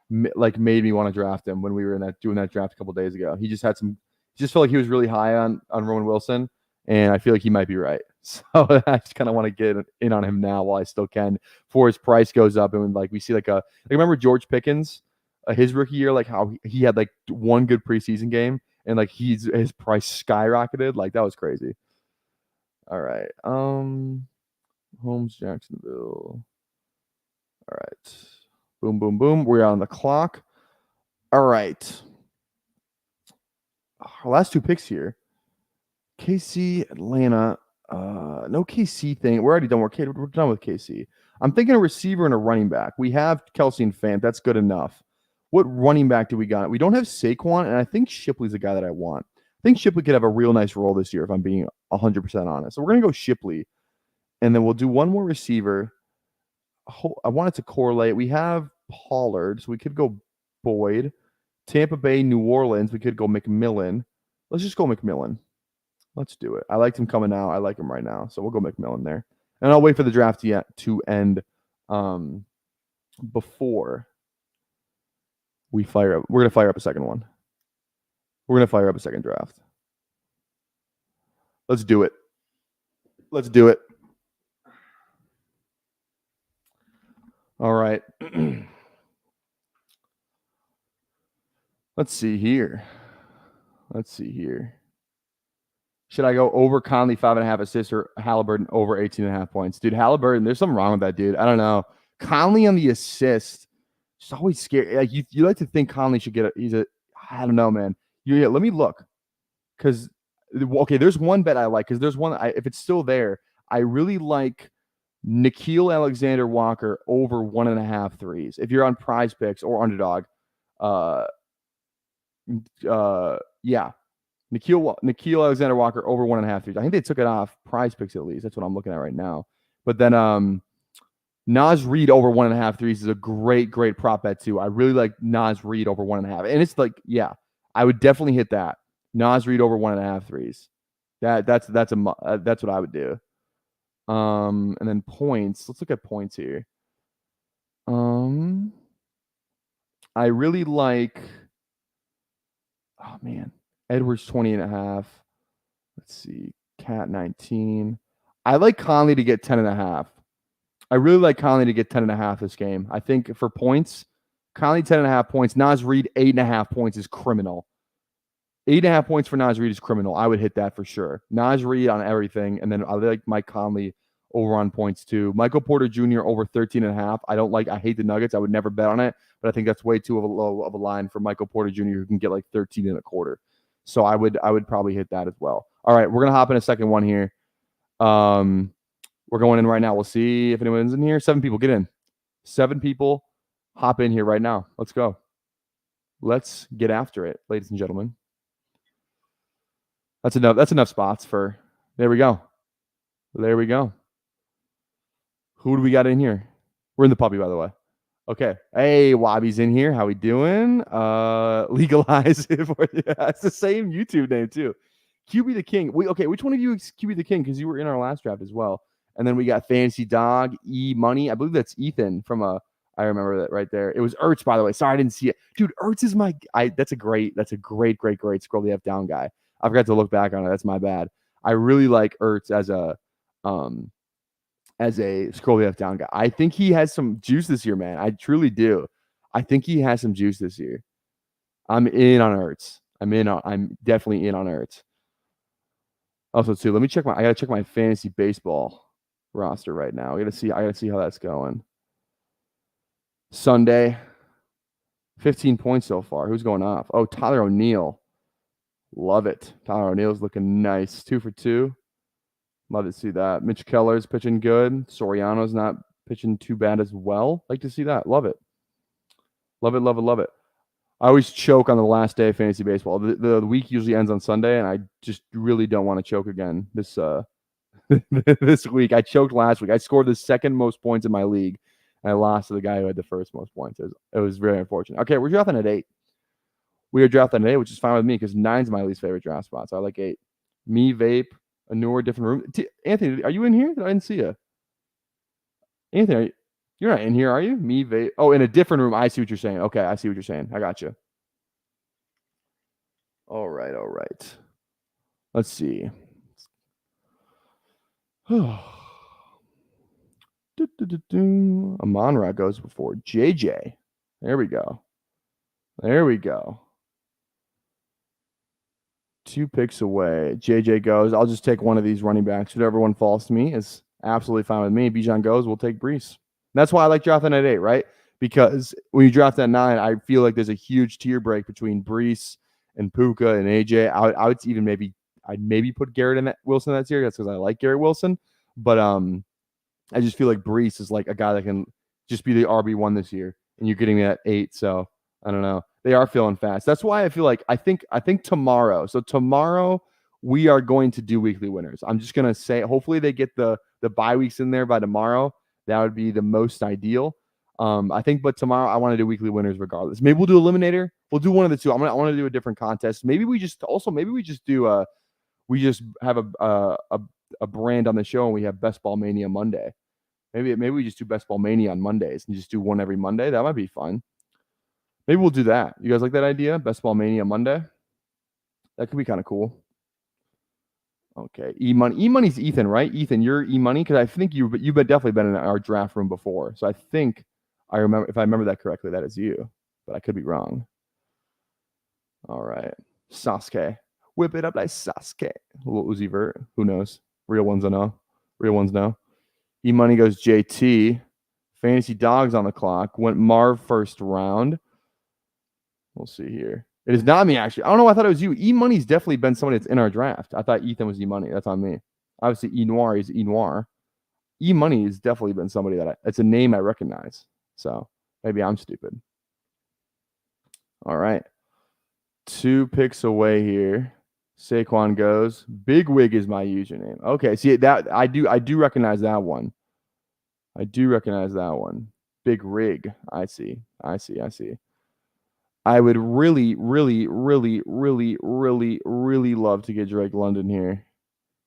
made me want to draft him when we were doing that draft a couple days ago. He just felt like he was really high on Rowan Wilson, and I feel like he might be right. So I just kind of want to get in on him now while I still can before his price goes up. And like we see like remember George Pickens, his rookie year, like how he had like one good preseason game and like his price skyrocketed. Like that was crazy. All right. Holmes, Jacksonville. All right. Boom, boom, boom. We're on the clock. All right. Our last 2 picks here. KC, Atlanta. No KC thing. We're already done. We're done with KC. I'm thinking a receiver and a running back. We have Kelsey and Fant. That's good enough. What running back do we got? We don't have Saquon, and I think Shipley's the guy that I want. I think Shipley could have a real nice role this year if I'm being 100% honest. So we're going to go Shipley, and then we'll do one more receiver. I want it to correlate. We have Pollard, so we could go Boyd. Tampa Bay, New Orleans, we could go McMillan. Let's just go McMillan. Let's do it. I liked him coming out. I like him right now. So we'll go McMillan there. And I'll wait for the draft to end before we fire up. We're going to fire up a second one. We're going to fire up a second draft. Let's do it. Let's do it. All right. Let's see here. Should I go over Conley 5.5 assists or Halliburton over 18.5 points? Dude, Halliburton, there's something wrong with that dude. I don't know. Conley on the assist, it's always scary. Like you like to think Conley should get I don't know, man. Let me look. Because, okay, there's one bet I like. Because there's one, if it's still there, I really like Nickeil Alexander-Walker over 1.5 threes. If you're on Prize Picks or Underdog, yeah. Nickeil Alexander-Walker over 1.5 threes. I think they took it off Prize Picks at least. That's what I'm looking at right now. But then Naz Reid over 1.5 threes is a great prop bet too. I really like Naz Reid over 1.5. And it's like, yeah, I would definitely hit that. Naz Reid over 1.5 threes. That's what I would do. And then points. Let's look at points here. I really like, oh man, Edwards 20.5. Let's see, Cat 19. I like Conley to get 10.5. I really like Conley to get 10.5 this game. I think for points, Conley 10.5 points. Naz Reid 8.5 points is criminal. 8.5 points for Naz Reid is criminal. I would hit that for sure. Naz Reid on everything, and then I like Mike Conley over on points too. Michael Porter Jr. over 13.5. I hate the Nuggets. I would never bet on it, but I think that's way too low of a line for Michael Porter Jr. who can get like 13.25. So I would probably hit that as well. All right, we're gonna hop in a second one here. We're going in right now. We'll see if anyone's in here. 7 people, get in. 7 people, hop in here right now. Let's go. Let's get after it, ladies and gentlemen. That's enough. That's enough spots for. There we go. Who do we got in here? We're in the puppy, by the way. Okay. Hey, Wobby's in here. How we doing? Legalize it for you. It's the same YouTube name too. QB the King. Okay, which one of you is QB the King? Because you were in our last draft as well. And then we got Fantasy Dog, E-Money. I believe that's Ethan from I remember that right there. It was Ertz, by the way. Sorry, I didn't see it. Dude, Ertz is that's a great scroll the F down guy. I forgot to look back on it. That's my bad. I really like Ertz as a scroll the F down guy. I think he has some juice this year, man. I truly do. I think he has some juice this year. I'm in on Ertz. I'm definitely in on Ertz. Also, too, let me check I gotta check my fantasy baseball roster right now. I gotta see how that's going. Sunday, 15 points so far. Who's going off? Oh, Tyler O'Neill. Love it. Tyler O'Neill's looking nice. 2 for 2. Love to see that. Mitch Keller's pitching good. Soriano's not pitching too bad as well. Like to see that. Love it. Love it. I always choke on the last day of fantasy baseball. The week usually ends on Sunday, and I just really don't want to choke again this this week. I choked last week. I scored the second most points in my league, and I lost to the guy who had the first most points. It was very unfortunate. Okay, we're drafting at 8. We are drafting at 8, which is fine with me because 9's my least favorite draft spot. So I like 8. Me, Vape, a newer, different room. Anthony, are you in here? I didn't see you. Anthony, you're not in here, are you? Me, Vape. Oh, in a different room. I see what you're saying. Okay, I see what you're saying. I got you. All right. Let's see. Amon-Ra goes before JJ. There we go. There we go. 2 picks away. JJ goes. I'll just take one of these running backs. Whatever one falls to me is absolutely fine with me. Bijan goes. We'll take Brees. That's why I like drafting at 8, right? Because when you draft at 9, I feel like there's a huge tier break between Brees and Puka and AJ. I would even I'd maybe put Garrett in that Wilson in that tier. That's because I like Garrett Wilson. But I just feel like Brees is like a guy that can just be the RB1 this year, and you're getting me at 8. So I don't know. They are feeling fast. That's why I feel like I think tomorrow. So tomorrow we are going to do weekly winners. I'm just gonna say hopefully they get the bye weeks in there by tomorrow. That would be the most ideal. I think, but tomorrow I want to do weekly winners regardless. Maybe we'll do Eliminator. We'll do one of the two. I want to do a different contest. Maybe we just do we just have a brand on the show and we have Best Ball Mania Monday. Maybe we just do Best Ball Mania on Mondays and just do one every Monday. That might be fun. Maybe we'll do that. You guys like that idea? Best Ball Mania Monday? That could be kind of cool. Okay. E-Money's Ethan, right? Ethan, you're E-Money? Because I think you've definitely been in our draft room before. So I think if I remember that correctly, that is you. But I could be wrong. All right. Sasuke. Whip it up like Sasuke. A little Uzi Vert. Who knows? Real ones know. Real ones know. E-Money goes JT. Fantasy Dogs on the clock. Went Marv first round. We'll see here. It is not me, actually. I don't know. I thought it was you. E-Money's definitely been somebody that's in our draft. I thought Ethan was E-Money. That's on me. Obviously, E-Noir is E-Noir. E-Money has definitely been somebody that it's a name I recognize. So maybe I'm stupid. All right. 2 picks away here. Saquon goes. Big Wig is my username. Okay. See, that I do recognize that one. I do recognize that one. Big Rig. I see. I would really, really, really, really, really, really love to get Drake London here.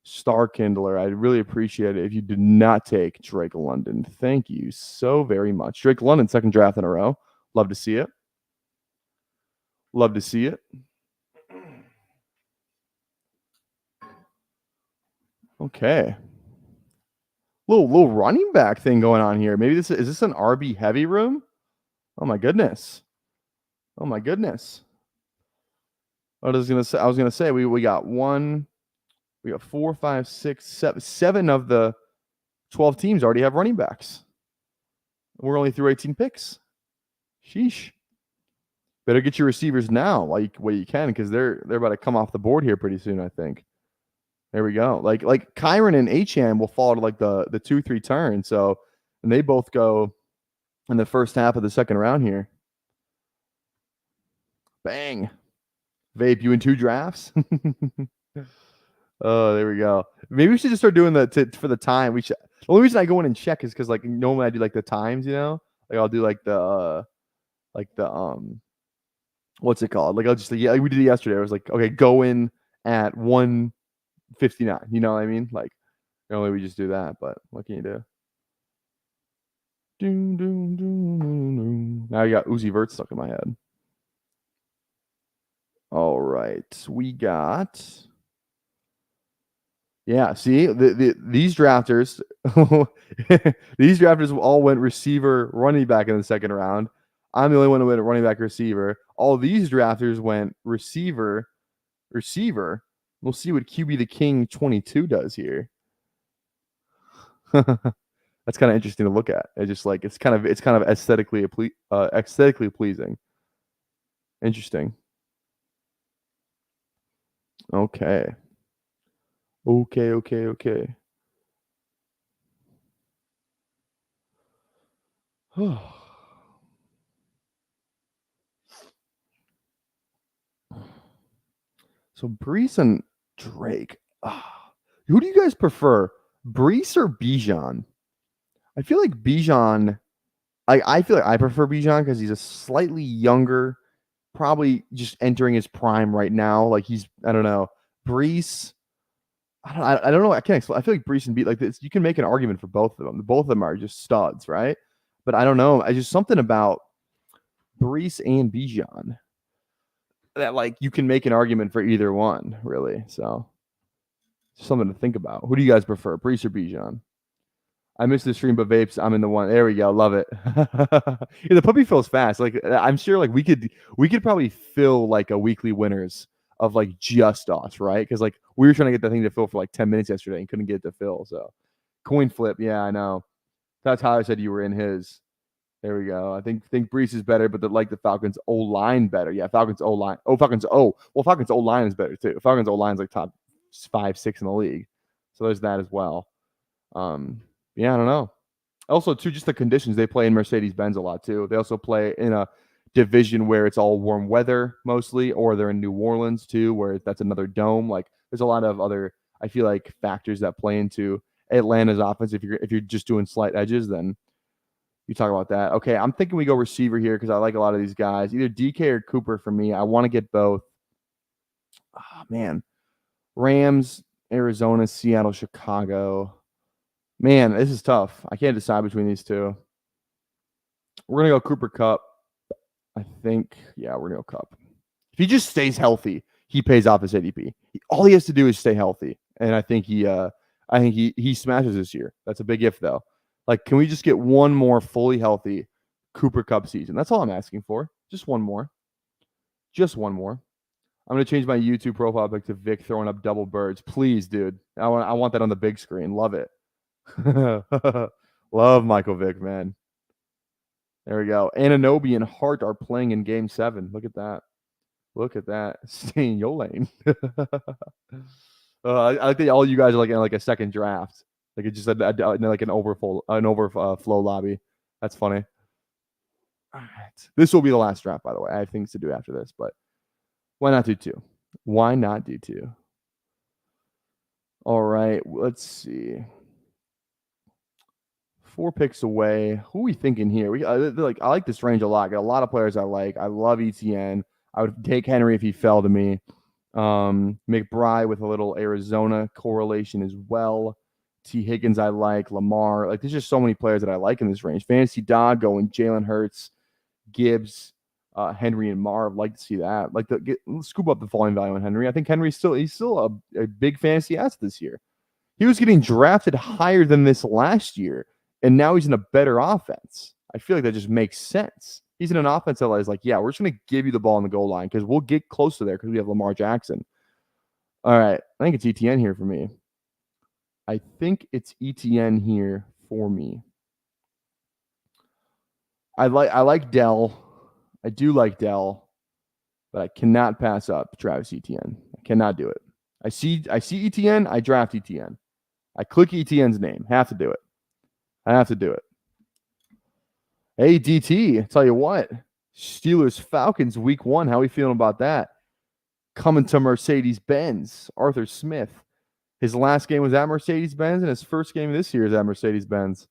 Star Kindler. I'd really appreciate it if you did not take Drake London. Thank you so very much. Drake London, 2nd draft in a row. Love to see it. Love to see it. Okay. Little running back thing going on here. Maybe is this an RB heavy room? Oh my goodness. Oh my goodness. I was gonna say we got 4, 5, 6, 7 of the 12 teams already have running backs. We're only through 18 picks. Sheesh. Better get your receivers now while you can, because they're about to come off the board here pretty soon, I think. There we go. Like Kyron and Achane will fall to like the 2-3 turn. So, and they both go in the first half of the 2nd round here. Bang. Vape, you in 2 drafts? Oh, there we go. Maybe we should just start doing for the time. The only reason I go in and check is because like normally I do like the times, like I'll do like the what's it called? Like I'll just like we did it yesterday. I was like, okay, go in at 1:59. You know what I mean? Like normally we just do that, but what can you do? Now you got Uzi Vert stuck in my head. All right, we got. Yeah, see these drafters, these drafters all went receiver, running back in the 2nd round. I'm the only one who went running back, receiver. All these drafters went receiver. We'll see what QB the King 22 does here. That's kind of interesting to look at. It's just like it's kind of aesthetically pleasing. Interesting. Okay. So Brees and Drake. Who do you guys prefer, Brees or Bijan? I feel like Bijan. I feel like I prefer Bijan because he's a slightly younger, probably just entering his prime right now. Like I don't know. Brees. I don't know. I can't explain. I feel like Brees and like this. You can make an argument for both of them. Both of them are just studs, right? But I don't know. I just something about Brees and Bijan that like you can make an argument for either one, really. So Something to think about. Who do you guys prefer, Brees or Bijan? I missed the stream, but vapes, I'm in the one. There we go. Love it. Yeah, the puppy fills fast. Like I'm sure like we could probably fill like a weekly winners of like just us, right? Because like we were trying to get that thing to fill for like 10 minutes yesterday and couldn't get it to fill. So coin flip, yeah, I know. That's how I said you were in his. There we go. I think Brees is better, but the Falcons O line better. Yeah, Falcons O line. Oh, Falcons O. Well, Falcons O line is better too. Falcons O line is like top 5, 6 in the league. So there's that as well. Yeah, I don't know. Also, too, just the conditions. They play in Mercedes-Benz a lot, too. They also play in a division where it's all warm weather mostly, or they're in New Orleans, too, where that's another dome. Like, there's a lot of other, I feel like, factors that play into Atlanta's offense. If you're just doing slight edges, then you talk about that. Okay, I'm thinking we go receiver here because I like a lot of these guys. Either DK or Cooper for me. I want to get both. Oh, man. Rams, Arizona, Seattle, Chicago. Man, this is tough. I can't decide between these two. We're going to go Cooper Kupp. I think, yeah, we're going to go Kupp. If he just stays healthy, he pays off his ADP. All he has to do is stay healthy. And I think he smashes this year. That's a big if, though. Like, can we just get one more fully healthy Cooper Kupp season? That's all I'm asking for. Just one more. Just one more. I'm going to change my YouTube profile pic to Vic throwing up double birds. Please, dude. I want that on the big screen. Love it. Love Michael Vick, man. There we go. Ananobi and Hart are playing in Game 7. Look at that. Look at that. Stay in your lane. I like that all you guys are like in like a second draft. Like it just like an overflow lobby. That's funny. All right. This will be the last draft, by the way. I have things to do after this, but why not do 2? Why not do 2? All right. Let's see. 4 picks away. Who are we thinking here? I like this range a lot. Got a lot of players I like. I love ETN. I would take Henry if he fell to me. McBride with a little Arizona correlation as well. T. Higgins I like. Lamar. Like there's just so many players that I like in this range. Fantasy Dog going Jalen Hurts, Gibbs, Henry, and Marv. Like to see that. Like scoop up the falling value on Henry. I think he's still a big fantasy asset this year. He was getting drafted higher than this last year. And now he's in a better offense. I feel like that just makes sense. He's in an offense that is like, yeah, we're just going to give you the ball on the goal line because we'll get close to there because we have Lamar Jackson. All right. I think it's ETN here for me. I think it's ETN here for me. I like Dell. I do like Dell, but I cannot pass up Travis Etienne. I cannot do it. I see Etienne. I draft Etienne. I click Etienne's name. Have to do it. I have to do it. Hey, DT, tell you what. Steelers Falcons week 1. How are we feeling about that? Coming to Mercedes-Benz. Arthur Smith. His last game was at Mercedes-Benz, and his first game this year is at Mercedes-Benz.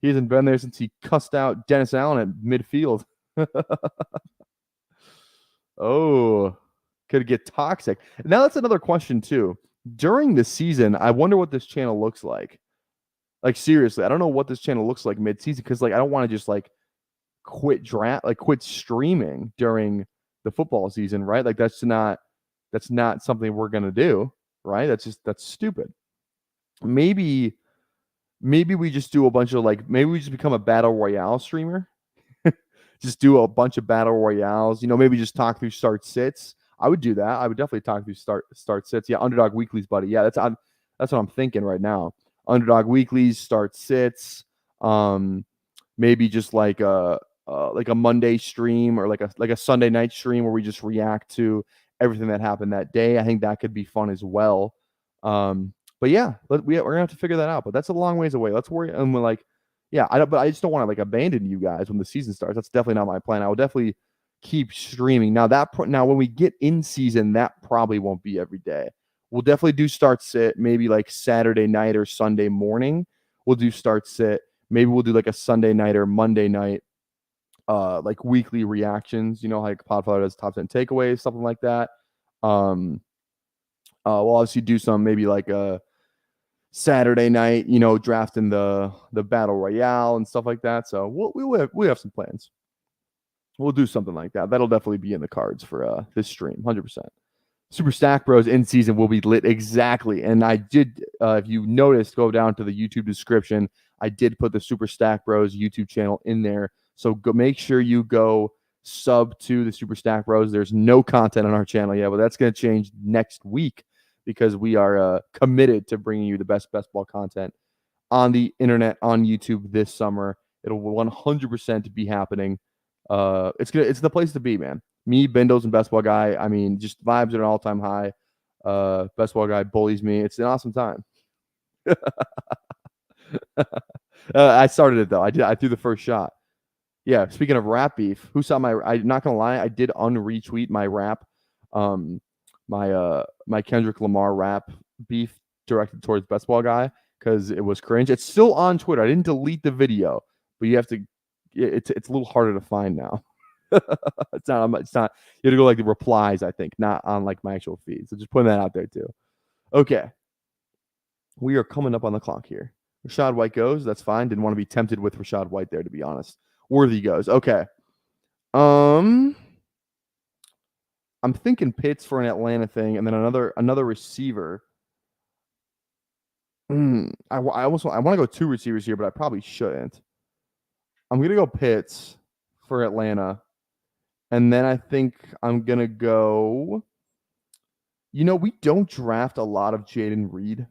He hasn't been there since he cussed out Dennis Allen at midfield. Oh, could get toxic. Now that's another question, too. During the season, I wonder what this channel looks like. Like seriously, I don't know what this channel looks like mid-season because like I don't want to just like quit streaming during the football season, right? Like that's not something we're gonna do, right? That's stupid. Maybe we just do a bunch of maybe we just become a battle royale streamer. Just do a bunch of battle royales, maybe just talk through start sits. I would do that. I would definitely talk through start sits. Yeah, Underdog Weeklies, buddy. Yeah, that's what I'm thinking right now. Underdog Weeklies, start sits, maybe just like a Monday stream or like a Sunday night stream where we just react to everything that happened that day. I think that could be fun as well. But yeah, we're gonna have to figure that out. But that's a long ways away. Let's worry. And we're like, yeah, but I just don't want to abandon you guys when the season starts. That's definitely not my plan. I will definitely keep streaming. Now when we get in season, that probably won't be every day. We'll definitely do start sit, maybe like Saturday night or Sunday morning. We'll do start sit. Maybe we'll do like a Sunday night or Monday night, like weekly reactions. Like Podfather does top 10 takeaways, something like that. We'll obviously do some maybe like a Saturday night, drafting the battle royale and stuff like that. So we have some plans. We'll do something like that. That'll definitely be in the cards for this stream, 100%. Super Stack Bros in season will be lit exactly. And I did, if you noticed, go down to the YouTube description. I did put the Super Stack Bros YouTube channel in there. So go make sure you go sub to the Super Stack Bros. There's no content on our channel yet, but that's going to change next week because we are committed to bringing you the best ball content on the internet on YouTube this summer. It'll 100% be happening. It's the place to be, man. Me, Bindles, and Best Ball Guy. I mean, just vibes at an all-time high. Best Ball Guy bullies me. It's an awesome time. I started it though. I threw the first shot. Yeah. Speaking of rap beef, who saw my? I'm not gonna lie. I did unretweet my rap. My Kendrick Lamar rap beef directed towards Best Ball Guy because it was cringe. It's still on Twitter. I didn't delete the video, but you have to. It's a little harder to find now. It's not. You have to go like the replies, I think, not on like my actual feed. So just putting that out there too. Okay, we are coming up on the clock here. Rashad White goes. That's fine. Didn't want to be tempted with Rashad White there, to be honest. Worthy goes. Okay. I'm thinking Pitts for an Atlanta thing, and then another receiver. I want to go 2 receivers here, but I probably shouldn't. I'm gonna go Pitts for Atlanta. And then I think I'm going to go, we don't draft a lot of Jaden Reed.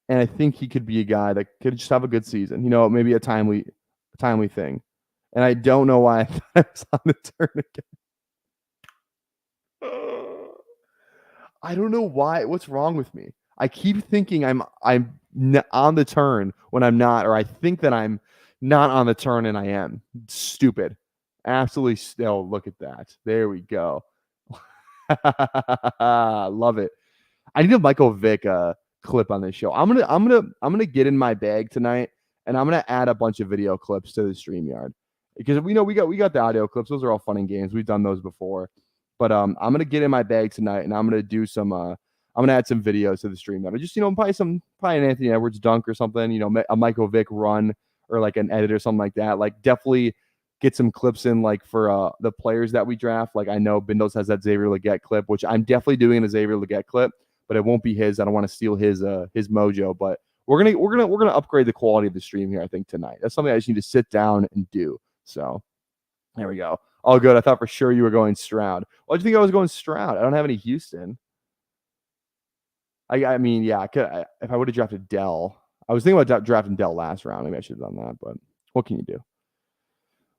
And I think he could be a guy that could just have a good season, maybe a timely thing. And I don't know why I thought I was on the turn again. I don't know why. What's wrong with me? I keep thinking I'm on the turn when I'm not, or I think that I'm not on the turn and I am. Stupid. Absolutely still. Look at that. There we go. Love it. I need a Michael Vick clip on this show. I'm gonna get in my bag tonight, and I'm gonna add a bunch of video clips to the StreamYard because we got the audio clips. Those are all fun and games. We've done those before, but I'm gonna get in my bag tonight, and I'm gonna do some. I'm gonna add some videos to the StreamYard. Just probably an Anthony Edwards dunk or something. A Michael Vick run or like an edit or something like that. Like definitely get some clips in like for the players that we draft. Like I know Bindles has that Xavier Legette clip, which I'm definitely doing a Xavier Legette clip, but it won't be his. I don't want to steal his mojo, but we're gonna upgrade the quality of the stream here, I think, tonight. That's something I just need to sit down and do. So there we go. All good. I thought for sure you were going Stroud. Why'd you think I was going Stroud? I don't have any Houston. I mean, yeah, I could if I would have drafted Dell. I was thinking about drafting Dell last round. Maybe I should have done that, but what can you do?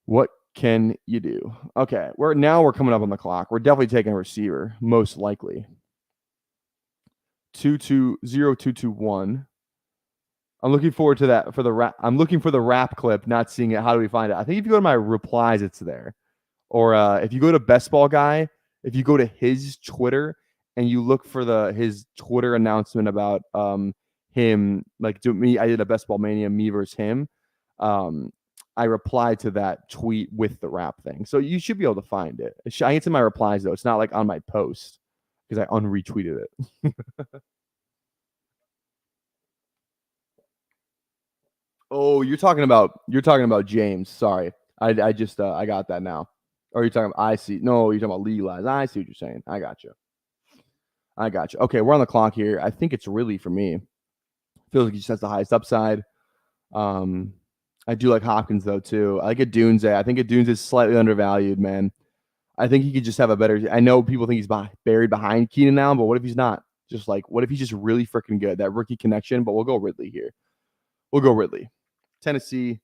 What can you do? Okay, we're coming up on the clock. We're definitely taking a receiver, most likely. 220-221. I'm looking forward to that for the rap. I'm looking for the rap clip, not seeing it. How do we find it? I think if you go to my replies, it's there. Or if you go to Best Ball Guy, if you go to his Twitter and you look for his Twitter announcement about him, like I did a Best Ball Mania, me versus him. I replied to that tweet with the rap thing. So you should be able to find it. I think it's in my replies, though. It's not like on my post because I unretweeted it. Oh, you're talking about James. Sorry. I got that now. Or you're talking about I see. No, you're talking about legalize. I see what you're saying. I got you. Okay, we're on the clock here. I think it's really for me. Feels like he just has the highest upside. I do like Hopkins, though, too. I like Adunze. I think Adunze is slightly undervalued, man. I think he could just have a better – I know people think he's buried behind Keenan Allen, but what if he's not? Just like, what if he's just really freaking good? That rookie connection, but we'll go Ridley here. We'll go Ridley. Tennessee.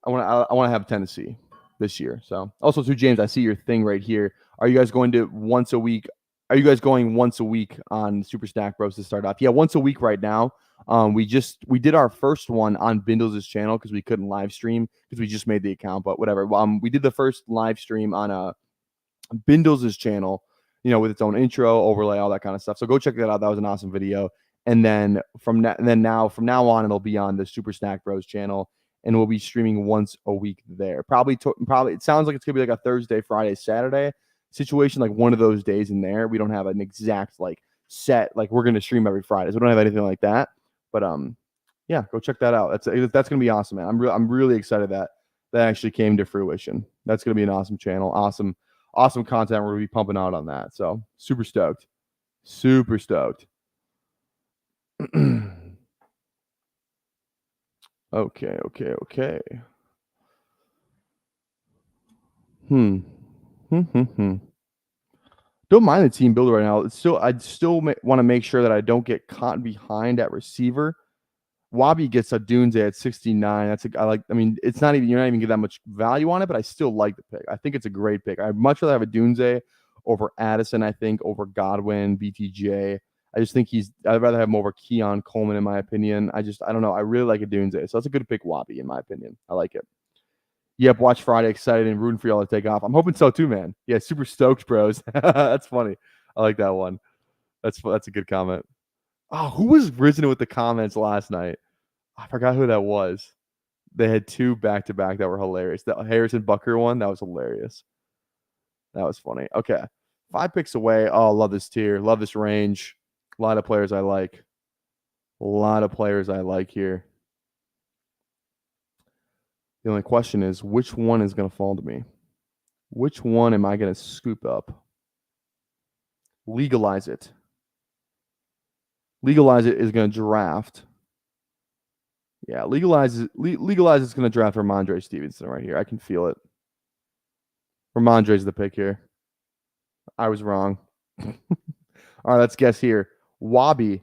I want to have Tennessee this year. So also, too, James, I see your thing right here. Are you guys going to once a week? Are you guys going once a week on Super Stack Bros to start off? Yeah, once a week right now. We did our first one on Bindles' channel because we couldn't live stream because we just made the account, but whatever. We did the first live stream on Bindles' channel, with its own intro, overlay, all that kind of stuff. So go check that out. That was an awesome video. And then from now on, it'll be on the Super Stack Bros channel, and we'll be streaming once a week there. Probably it sounds like it's gonna be like a Thursday, Friday, Saturday situation, like one of those days in there. We don't have an exact like set, like we're gonna stream every Friday. So we don't have anything like that. But yeah, go check that out. That's gonna be awesome, man. I'm really excited that actually came to fruition. That's gonna be an awesome channel, awesome awesome content we're going to be pumping out on that. So super stoked. Super stoked. Okay. Don't mind the team builder right now. I'd still want to make sure that I don't get caught behind at receiver. Wabi gets a Dunze at 69. I mean, you're not even getting that much value on it, but I still like the pick. I think it's a great pick. I'd much rather have a Dunze over Addison, I think, over Godwin, BTJ. I just think I'd rather have him over Keon Coleman, in my opinion. I don't know. I really like a Dunze. So that's a good pick, Wabi, in my opinion. I like it. Yep, watch Friday, excited and rooting for y'all to take off. I'm hoping so too, man. Yeah, super stoked, bros. That's funny. I like that one. That's a good comment. Oh, who was risen with the comments last night? I forgot who that was. They had 2 back-to-back that were hilarious. The Harrison Bucker one, that was hilarious. That was funny. Okay. 5 picks away. Oh, love this tier. Love this range. A lot of players I like. Here. The only question is, which one is going to fall to me? Which one am I going to scoop up? Legalize It. Legalize It is going to draft. Yeah, Legalize It's going to draft Ramondre Stevenson right here. I can feel it. Ramondre's the pick here. I was wrong. All right, let's guess here. Wabi's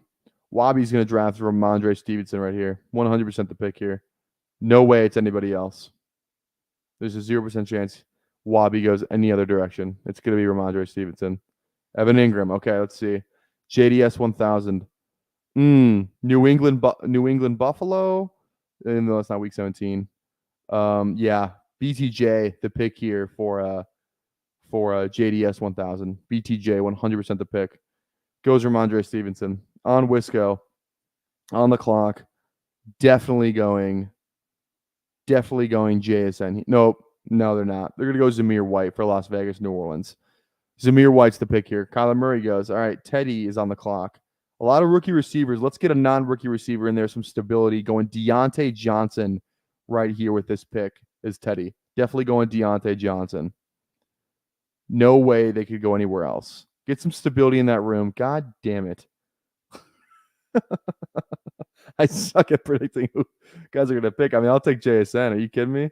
going to draft Ramondre Stevenson right here. 100% the pick here. No way it's anybody else. There's a 0% chance Wabi goes any other direction. It's going to be Ramondre Stevenson. Evan Ingram. Okay, let's see. JDS 1000. New England Buffalo. No, it's not week 17. Yeah, BTJ the pick here for JDS 1000. BTJ 100% the pick. Goes Ramondre Stevenson on Wisco on the clock. Definitely going JSN. Nope, no, they're not. They're gonna go Zamir White for Las Vegas, New Orleans. Zamir White's the pick here. Kyler Murray goes. All right, Teddy is on the clock. A lot of rookie receivers. Let's get a non-rookie receiver in there, some stability. Going Deontay Johnson right here with this pick is Teddy. Definitely going Deontay Johnson. No way they could go anywhere else. Get some stability in that room. God damn it. I suck at predicting who guys are going to pick. I mean, I'll take JSN. Are you kidding me?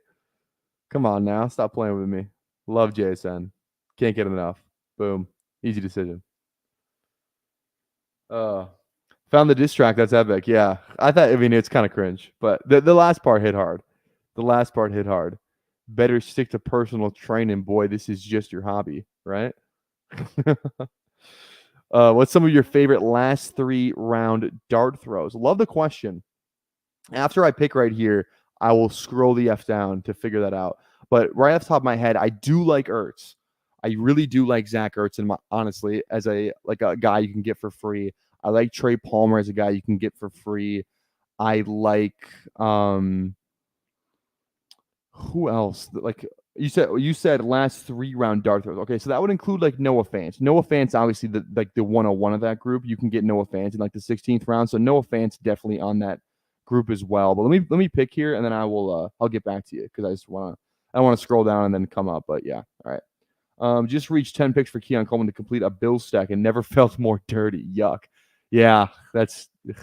Come on now. Stop playing with me. Love JSN. Can't get enough. Boom. Easy decision. Found the diss track. That's epic. Yeah. I mean, it's kind of cringe, but the last part hit hard. Better stick to personal training, boy. This is just your hobby, right? What's some of your favorite last 3 round dart throws? Love the question. After I pick right here, I will scroll the F down to figure that out. But right off the top of my head, I do like Ertz. I really do like Zach Ertz, and honestly, as a guy you can get for free. I like Trey Palmer as a guy you can get for free. I like who else? Like you said last 3 round dart throws. Okay, so that would include like Noah Fant. Noah Fant's obviously the 101 of that group. You can get Noah Fant in like the 16th round. So Noah Fant's definitely on that group as well. But let me pick here, and then I'll get back to you because I don't want to scroll down and then come up. But yeah, all right. Just reached 10 picks for Keon Coleman to complete a Bills stack and never felt more dirty. Yuck. Yeah, that's I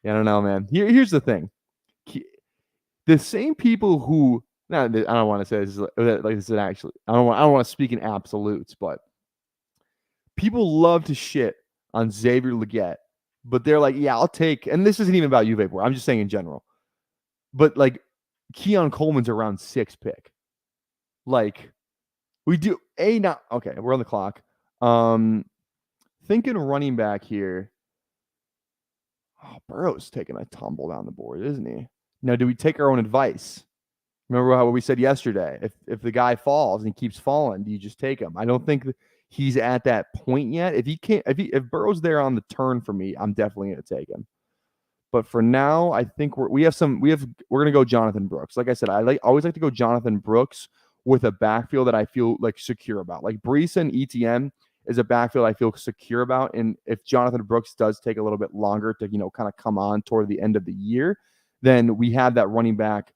don't know, man. Here's the thing. The same people who I don't want to say this like this is actually I don't want to speak in absolutes, but people love to shit on Xavier Legette, but they're like, yeah, I'll take, and this isn't even about you, Vapor. I'm just saying in general. But like Keon Coleman's around 6 pick. Like we do okay, we're on the clock. Thinking running back here. Oh, Burrow's taking a tumble down the board, isn't he? Now, do we take our own advice? Remember what we said yesterday? If the guy falls and he keeps falling, do you just take him? I don't think he's at that point yet. If Burrow's there on the turn for me, I'm definitely going to take him. But for now, I think we're going to go Jonathan Brooks. Like I said, always like to go Jonathan Brooks with a backfield that I feel like secure about. Like Brees and ETN is a backfield I feel secure about. And if Jonathan Brooks does take a little bit longer to, kind of come on toward the end of the year, then we have that running back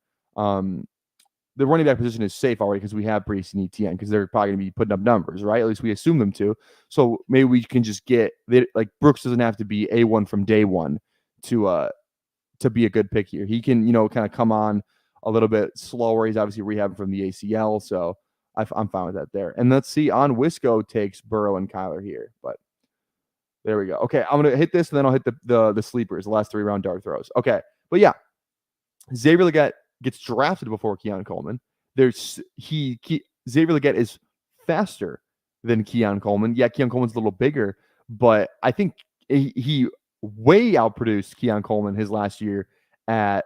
the running back position is safe already because we have Brees and ETN because they're probably going to be putting up numbers, right? At least we assume them to. So maybe we can just get like Brooks doesn't have to be A1 from day one to be a good pick here. He can, kind of come on a little bit slower. He's obviously rehabbing from the ACL, so I'm fine with that there. And let's see, on Wisco takes Burrow and Kyler here, but there we go. Okay, I'm gonna hit this, and then I'll hit the sleepers, the last 3-round dart throws. Okay, but yeah, Xavier Legette gets drafted before Keon Coleman. Xavier Legette is faster than Keon Coleman. Yeah, Keon Coleman's a little bigger, but I think he way outproduced Keon Coleman his last year at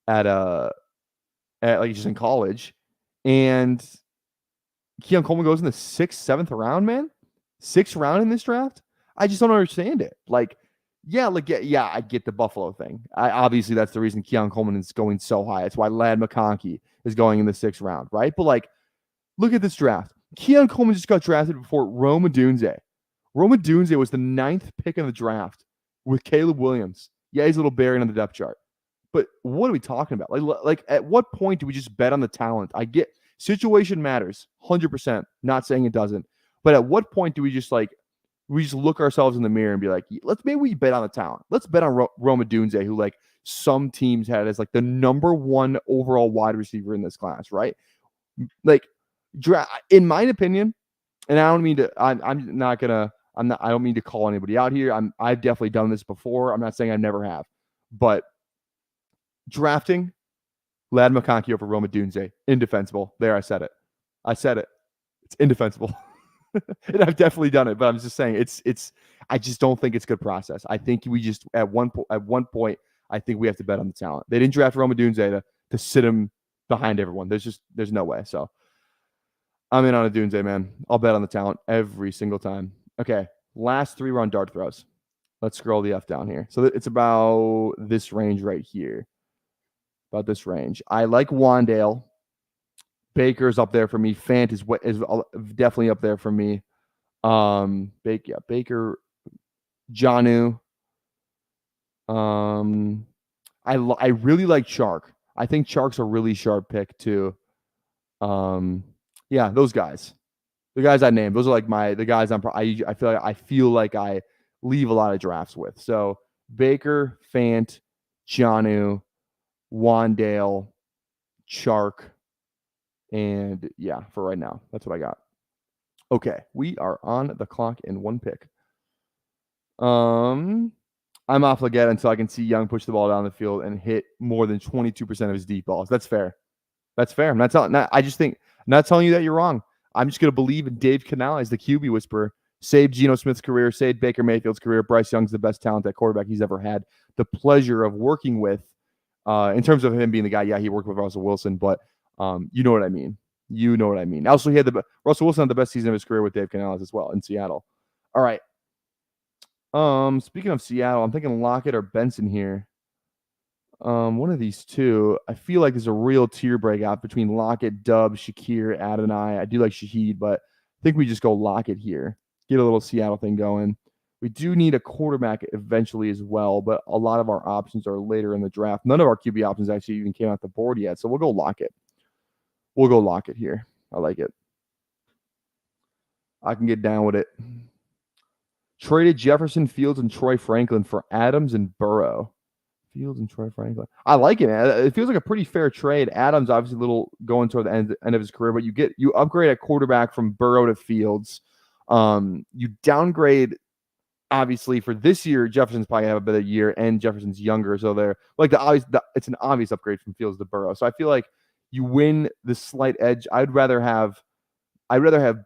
like just in college. And Keon Coleman goes in the 6th, 7th round, man. 6th round in this draft. I just don't understand it. Like, yeah, I get the Buffalo thing. Obviously, that's the reason Keon Coleman is going so high. That's why Ladd McConkey is going in the 6th round, right? But like, look at this draft. Keon Coleman just got drafted before Rome Odunze. Rome Odunze was the 9th pick in the draft with Caleb Williams. Yeah, he's a little buried on the depth chart. But what are we talking about? Like at what point do we just bet on the talent? I get situation matters, 100%. Not saying it doesn't. But at what point do we just look ourselves in the mirror and be like, maybe we bet on the talent. Let's bet on Rome Odunze, who like some teams had as like the number 1 overall wide receiver in this class, right? Like, in my opinion, and I don't mean to, I don't mean to call anybody out here. I've definitely done this before. I'm not saying I never have, but drafting Ladd McConkey over Rome Odunze, indefensible. There, I said it. It's indefensible. And I've definitely done it, but I'm just saying I just don't think it's a good process. I think we just at one point I think we have to bet on the talent. They didn't draft Rome Odunze to sit him behind everyone. There's no way. So I'm in on Odunze, man. I'll bet on the talent every single time. Okay, last 3-round dart throws. Let's scroll the F down here. So it's about this range right here. About this range. I like Wandale. Baker's up there for me. Fant is definitely up there for me. Baker, Jonnu. I really like Chark. I think Chark's a really sharp pick too. Yeah, those guys. The guys I named. Those are like the guys I feel like I leave a lot of drafts with. So Baker, Fant, Jonnu, Wandale, Chark. And yeah, for right now, that's what I got. Okay, we are on the clock in 1 pick. I'm off Legette until I can see Young push the ball down the field and hit more than 22% of his deep balls. That's fair. I'm not telling. I'm not telling you that you're wrong. I'm just gonna believe in Dave Canales, the QB whisperer. Saved Geno Smith's career, saved Baker Mayfield's career. Bryce Young's the best talent at quarterback he's ever had the pleasure of working with. In terms of him being the guy, yeah, he worked with Russell Wilson, but you know what I mean. Also, he had Russell Wilson had the best season of his career with Dave Canales as well in Seattle. All right. Speaking of Seattle, I'm thinking Lockett or Benson here. One of these two. I feel like there's a real tear breakout between Lockett, Dub, Shakir, Adonai. I do like Shaheed, but I think we just go Lockett here. Get a little Seattle thing going. We do need a quarterback eventually as well, but a lot of our options are later in the draft. None of our QB options actually even came off the board yet, so we'll go Lockett. Here. I like it. I can get down with it. Traded Jefferson, Fields, and Troy Franklin for Adams and Burrow. Fields and Troy Franklin. I like it, man. It feels like a pretty fair trade. Adams obviously a little going toward the end of his career, but you upgrade a quarterback from Burrow to Fields. You downgrade, obviously, for this year. Jefferson's probably have a better year, and Jefferson's younger, so they're like it's an obvious upgrade from Fields to Burrow. So I feel like you win the slight edge. I'd rather have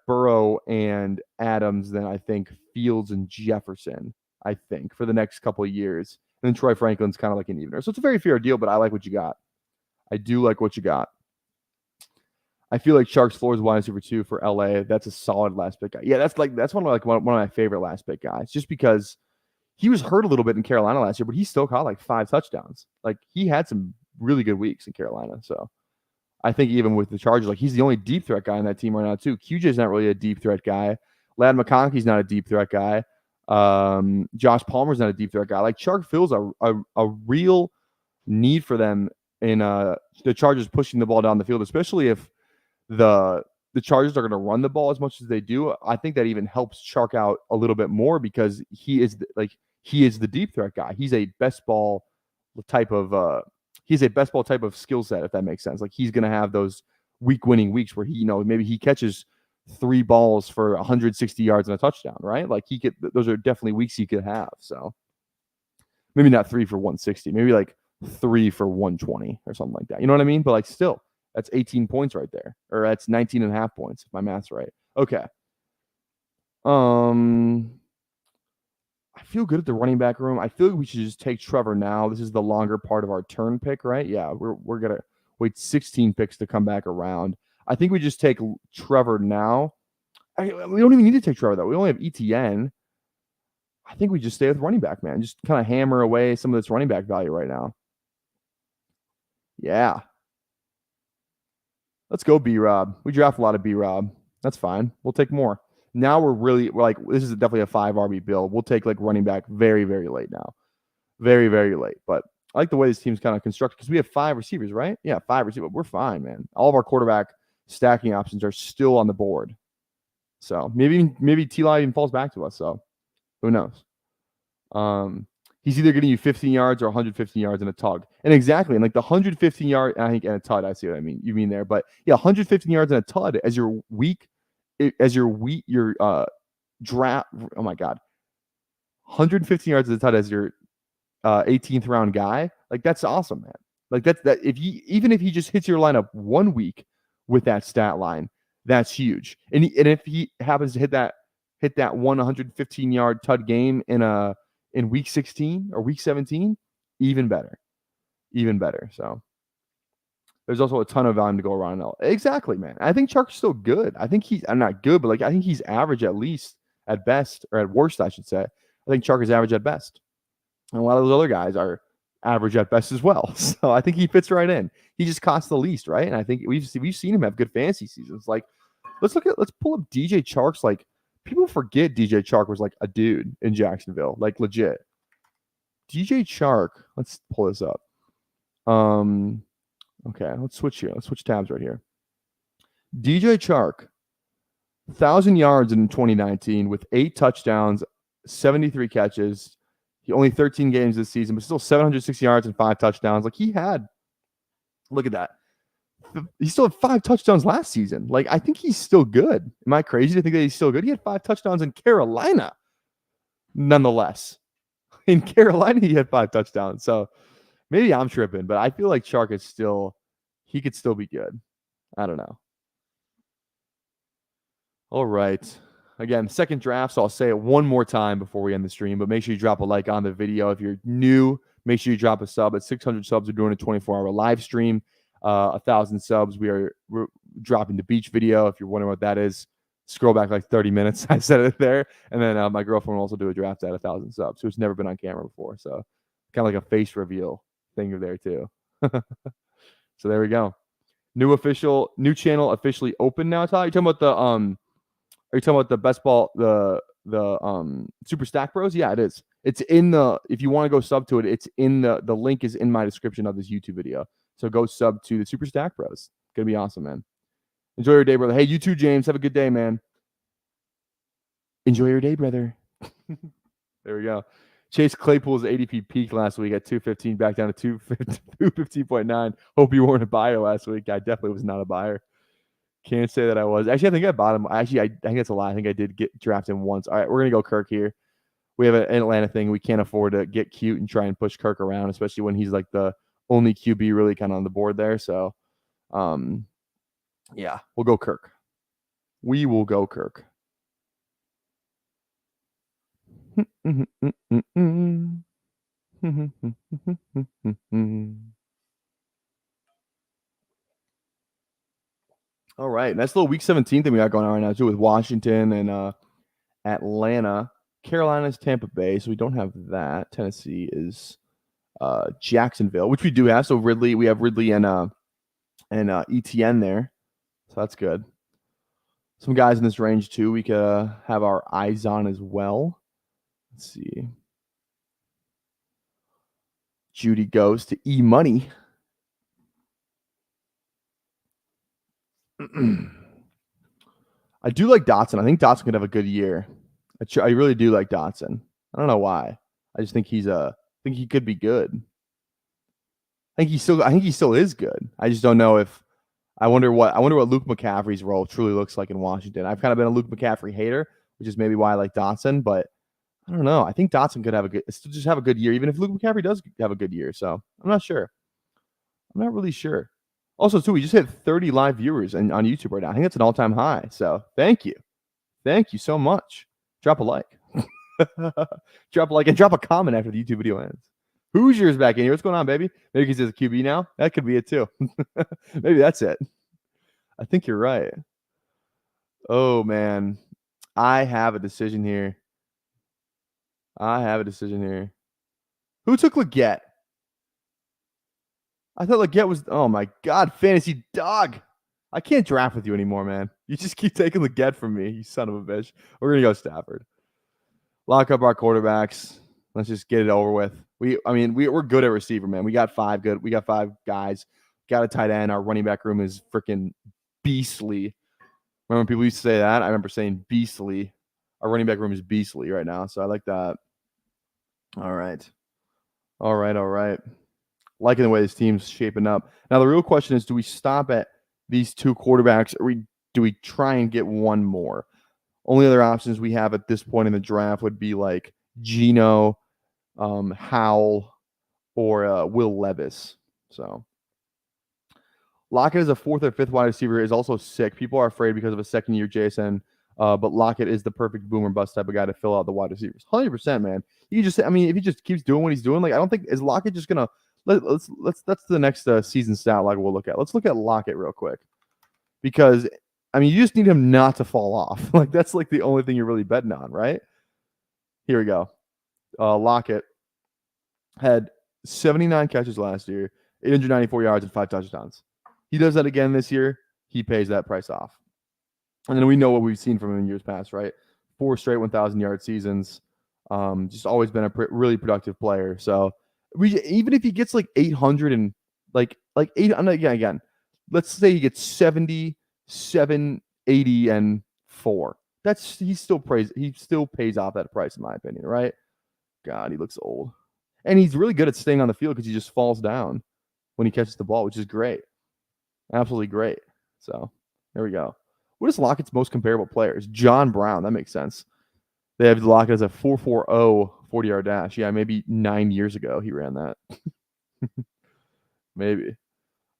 Burrow and Adams than I think Fields and Jefferson, I think, for the next couple of years. And then Troy Franklin's kind of like an evener. So it's a very fair deal, but I like what you got. I do like what you got. I feel like Sharks floor is wide receiver 2 for LA. That's a solid last pick guy. Yeah, that's one of my favorite last pick guys, just because he was hurt a little bit in Carolina last year, but he still caught like 5 touchdowns. Like, he had some really good weeks in Carolina. So I think even with the Chargers, like, he's the only deep threat guy on that team right now too. QJ's not really a deep threat guy. Ladd McConkey's not a deep threat guy. Josh Palmer's not a deep threat guy. Like, Chark fills a real need for them the Chargers pushing the ball down the field, especially if the Chargers are going to run the ball as much as they do. I think that even helps Chark out a little bit more because he is the deep threat guy. He's a best ball type of skill set, if that makes sense. Like he's going to have those winning weeks where he, maybe he catches 3 balls for 160 yards and a touchdown, right? Like those are definitely weeks he could have. So maybe not 3 for 160, maybe like 3 for 120 or something like that. You know what I mean? But like still, that's 18 points right there, or that's 19 and a half points if my math's right. Okay. I feel good at the running back room. I feel like we should just take Trevor now. This is the longer part of our turn pick, right? Yeah, we're gonna wait 16 picks to come back around. I think we just take Trevor now. We don't even need to take Trevor though. We only have ETN. I think we just stay with running back, man. Just kind of hammer away some of this running back value right now. Yeah. Let's go B-Rob. We draft a lot of B-Rob. That's fine. We'll take more. Now we're like, this is definitely a 5 RB build. We'll take like running back very, very late now. Very, very late. But I like the way this team's kind of constructed because we have 5 receivers, right? Yeah, 5 receivers. We're fine, man. All of our quarterback stacking options are still on the board. So maybe T-Law even falls back to us. So who knows? He's either getting you 15 yards or 115 yards in a tug. And exactly, and like the 115 yard, I think, and a tud, I see what I mean. You mean there, but yeah, 115 yards in a tud as your draft. Oh my God, 115 yards in a tud as your 18th round guy. Like that's awesome, man. Like that even if he just hits your lineup 1 week with that stat line, that's huge. And if he happens to hit that 115 yard tud game in week 16 or week 17, even better. So there's also a ton of volume to go around. Exactly, man. I think Chark's still good. I'm not good, but like I think he's average at least at best, or at worst, I should say. I think Chark is average at best. And a lot of those other guys are average at best as well. So I think he fits right in. He just costs the least, right? And I think we've seen him have good fantasy seasons. Like let's pull up DJ Chark's. Like people forget DJ Chark was like a dude in Jacksonville, like legit. DJ Chark, let's pull this up. Okay, let's switch here. Let's switch tabs right here. DJ Chark, 1,000 yards in 2019 with 8 touchdowns, 73 catches. He only 13 games this season, but still 760 yards and 5 touchdowns. Like he had, look at that. He still had 5 touchdowns last season. Like I think he's still good. Am I crazy to think that he's still good? He had 5 touchdowns in Carolina. Nonetheless, in Carolina he had 5 touchdowns. So maybe I'm tripping, but I feel like Chark is he could still be good. I don't know. All right. Again, second draft, so I'll say it one more time before we end the stream, but make sure you drop a like on the video. If you're new, make sure you drop a sub. At 600 subs, we're doing a 24-hour live stream. 1,000 subs, we're dropping the beach video. If you're wondering what that is, scroll back like 30 minutes. I said it there. And then my girlfriend will also do a draft at 1,000 subs, who's never been on camera before. So kind of like a face reveal thing there too. So there we go. New channel officially open now, Todd. You're talking about are you talking about the best ball, the Super Stack Bros? Yeah, it is. It's in if you want to go sub to it, it's in the link is in my description of this YouTube video. So go sub to the Super Stack Bros. It's gonna be awesome, man. Enjoy your day, brother. Hey, you too, James. Have a good day, man. Enjoy your day, brother. There we go. Chase Claypool's ADP peaked last week at 215, back down to 215.9. Hope you weren't a buyer last week. I definitely was not a buyer. Can't say that I was. Actually, I think I bought him. Actually, I think that's a lie. I think I did get drafted him once. All right, we're going to go Kirk here. We have an Atlanta thing. We can't afford to get cute and try and push Kirk around, especially when he's like the only QB really kind of on the board there. So, yeah, we'll go Kirk. We will go Kirk. All right. That's the little week 17 thing we got going on right now, too, with Washington and Atlanta. Carolina's Tampa Bay, so we don't have that. Tennessee is Jacksonville, which we do have. So we have Ridley and ETN there. So that's good. Some guys in this range, too, we could have our eyes on as well. Let's see. Judy goes to E-Money. I do like Dotson. I think Dotson could have a good year. I really do like Dotson. I don't know why. I just think I think he could be good. I think he still is good. I just don't know if I wonder what Luke McCaffrey's role truly looks like in Washington. I've kind of been a Luke McCaffrey hater, which is maybe why I like Dotson, but I don't know. I think Dotson could just have a good year, even if Luke McCaffrey does have a good year. So I'm not sure. I'm not really sure. Also, too, we just hit 30 live viewers on YouTube right now. I think that's an all-time high. So thank you. Thank you so much. Drop a like. Drop a like and drop a comment after the YouTube video ends. Hoosiers back in here. What's going on, baby? Maybe he says QB now. That could be it too. Maybe that's it. I think you're right. Oh man, I have a decision here. Who took Leggett? I thought Leggett was. Oh my God, fantasy dog. I can't draft with you anymore, man. You just keep taking Leggett from me, you son of a bitch. We're gonna go Stafford. Lock up our quarterbacks. Let's just get it over with. We're good at receiver, man. We got five guys. Got a tight end. Our running back room is freaking beastly. Remember when people used to say that? I remember saying beastly. Our running back room is beastly right now, so I like that. All right. Liking the way this team's shaping up. Now the real question is, do we stop at these two quarterbacks, or do we try and get one more? Only other options we have at this point in the draft would be like Geno, Howell, or Will Levis. So Lockett as a fourth or fifth wide receiver is also sick. People are afraid because of a second-year JSN, but Lockett is the perfect boomer bust type of guy to fill out the wide receivers. 100%, man. If he just keeps doing what he's doing, like I don't think is Lockett just gonna let's that's the next season stat like we'll look at. Let's look at Lockett real quick because you just need him not to fall off. Like that's like the only thing you're really betting on, right? Here we go. Lockett had 79 catches last year, 894 yards and 5 touchdowns. He does that again this year. He pays that price off. And then we know what we've seen from him in years past, right? 4 straight 1,000-yard seasons. Just always been a really productive player. So even if he gets like 800 and like 8, again, let's say he gets 70, 7, 80, and 4. He still pays off that price, in my opinion, right? God, he looks old. And he's really good at staying on the field because he just falls down when he catches the ball, which is great. Absolutely great. So there we go. What is Lockett's most comparable players? John Brown. That makes sense. They have Lockett as a 4.40 40-yard dash. Yeah, maybe 9 years ago he ran that. Maybe.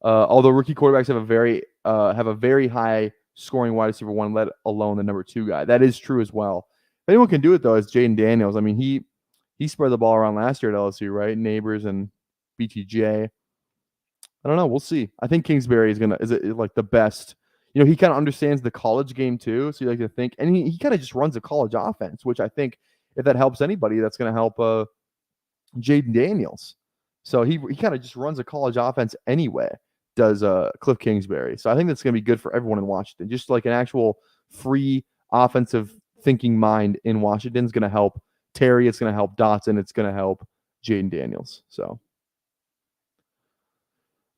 Although rookie quarterbacks have a very high scoring wide receiver one, let alone the number 2 guy. That is true as well. If anyone can do it though, it's Jaden Daniels. He spread the ball around last year at LSU, right? Neighbors and BTJ. I don't know. We'll see. I think Kingsbury is like the best. He kind of understands the college game too. So you like to think, and he kind of just runs a college offense, which I think if that helps anybody, that's going to help Jaden Daniels. So he kind of just runs a college offense anyway, does Cliff Kingsbury. So I think that's going to be good for everyone in Washington. Just like an actual free offensive thinking mind in Washington is going to help Terry. It's going to help Dotson. It's going to help Jaden Daniels. So.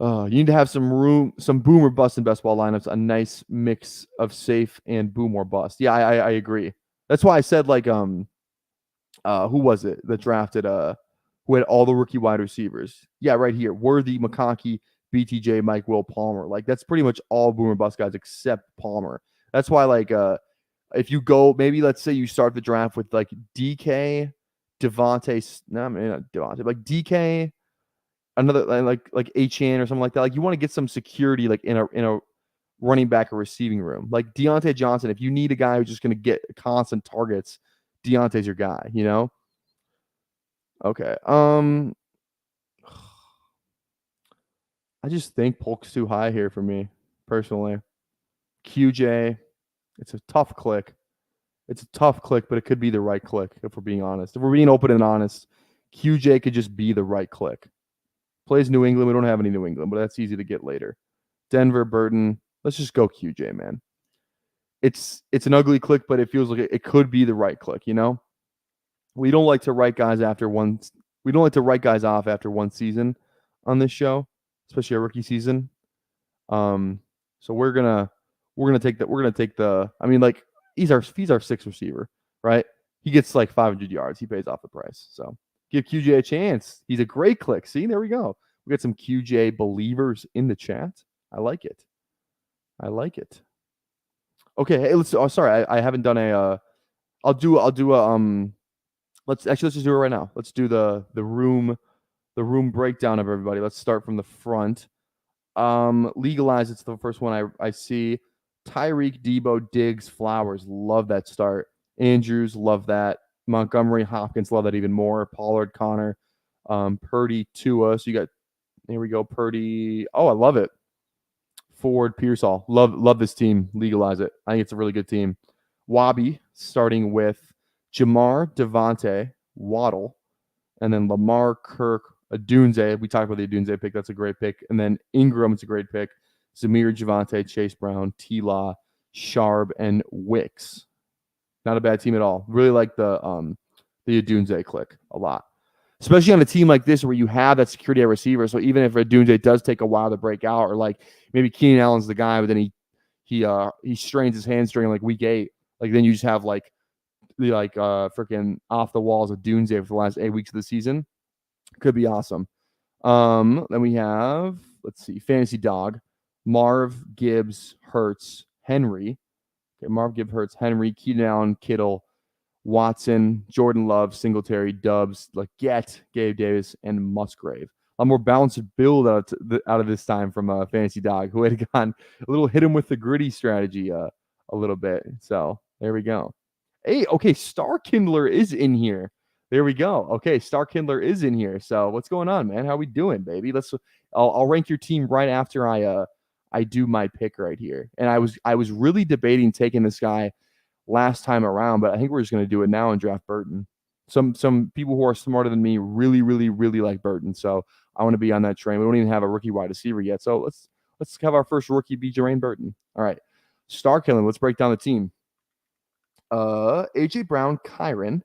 You need to have some boom or bust in best ball lineups, a nice mix of safe and boom or bust. Yeah, I agree. That's why I said like who was it that drafted who had all the rookie wide receivers? Yeah, right here. Worthy, McConkey, BTJ, Mike, Will, Palmer. Like that's pretty much all boom or bust guys except Palmer. That's why like if you go maybe let's say you start the draft with like DK, Devontae, no, maybe not Devontae, like DK. Another like HN or something like that. Like you want to get some security like in a running back or receiving room. Like Deontay Johnson, if you need a guy who's just going to get constant targets, Deontay's your guy, Okay. I just think Polk's too high here for me personally. QJ, it's a tough click. But it could be the right click if we're being honest. If we're being open and honest, QJ could just be the right click. Plays New England. We don't have any New England, but that's easy to get later. Denver, Burton. Let's just go QJ, man. It's an ugly click, but it feels like it could be the right click, We don't like to write guys off after one season on this show, especially a rookie season. So we're gonna we're gonna take the. I mean, like he's our sixth receiver, right? He gets like 500 yards. He pays off the price. So give QJ a chance. He's a great click. See, there we go. We got some QJ believers in the chat. I like it. I like it. Okay, hey, let's. Oh, sorry, I haven't done a. I'll do a let's just do it right now. Let's do the room breakdown of everybody. Let's start from the front. Legalize, it's the first one I see. Tyreek, Debo, Diggs, Flowers, love that start. Andrews, love that. Montgomery, Hopkins, love that even more. Pollard, Connor, Purdy, Tua. So you got, here we go, Purdy. Oh, I love it. Ford, Pearsall, love this team. Legalize it. I think it's a really good team. Wabi, starting with Jamar, Devontae, Waddle, and then Lamar, Kirk, Adunze. We talked about the Adunze pick. That's a great pick. And then Ingram, it's a great pick. Zamir, Javante, Chase Brown, T-Law, Sharp, and Wicks. Not a bad team at all. Really like the Adunze click a lot. Especially on a team like this where you have that security at receiver. So even if Adunze does take a while to break out, or like maybe Keenan Allen's the guy, but then he strains his hamstring like week 8. Like then you just have like freaking off the walls of Adunze for the last 8 weeks of the season. Could be awesome. Then we have, let's see, Fantasy Dog, Marv, Gibbs, Hurts, Henry. Okay, Marv, Gibbs, Hurts, Henry, Keenan Allen, Kittle, Watson, Jordan Love, Singletary, Dubs, Leggett, Gabe Davis, and Musgrave. A more balanced build out of this time from Fantasy Dog, who had gone a little hit him with the gritty strategy a little bit. So there we go. Hey, okay, Star Kindler is in here. There we go. Okay, Star Kindler is in here. So what's going on, man? How we doing, baby? I'll rank your team right after I do my pick right here. And I was really debating taking this guy last time around, but I think we're just going to do it now and draft Burton. Some people who are smarter than me really, really, really like Burton. So I want to be on that train. We don't even have a rookie wide receiver yet. So let's have our first rookie be Jermaine Burton. All right. Star Killing. Let's break down the team. AJ Brown, Kyron.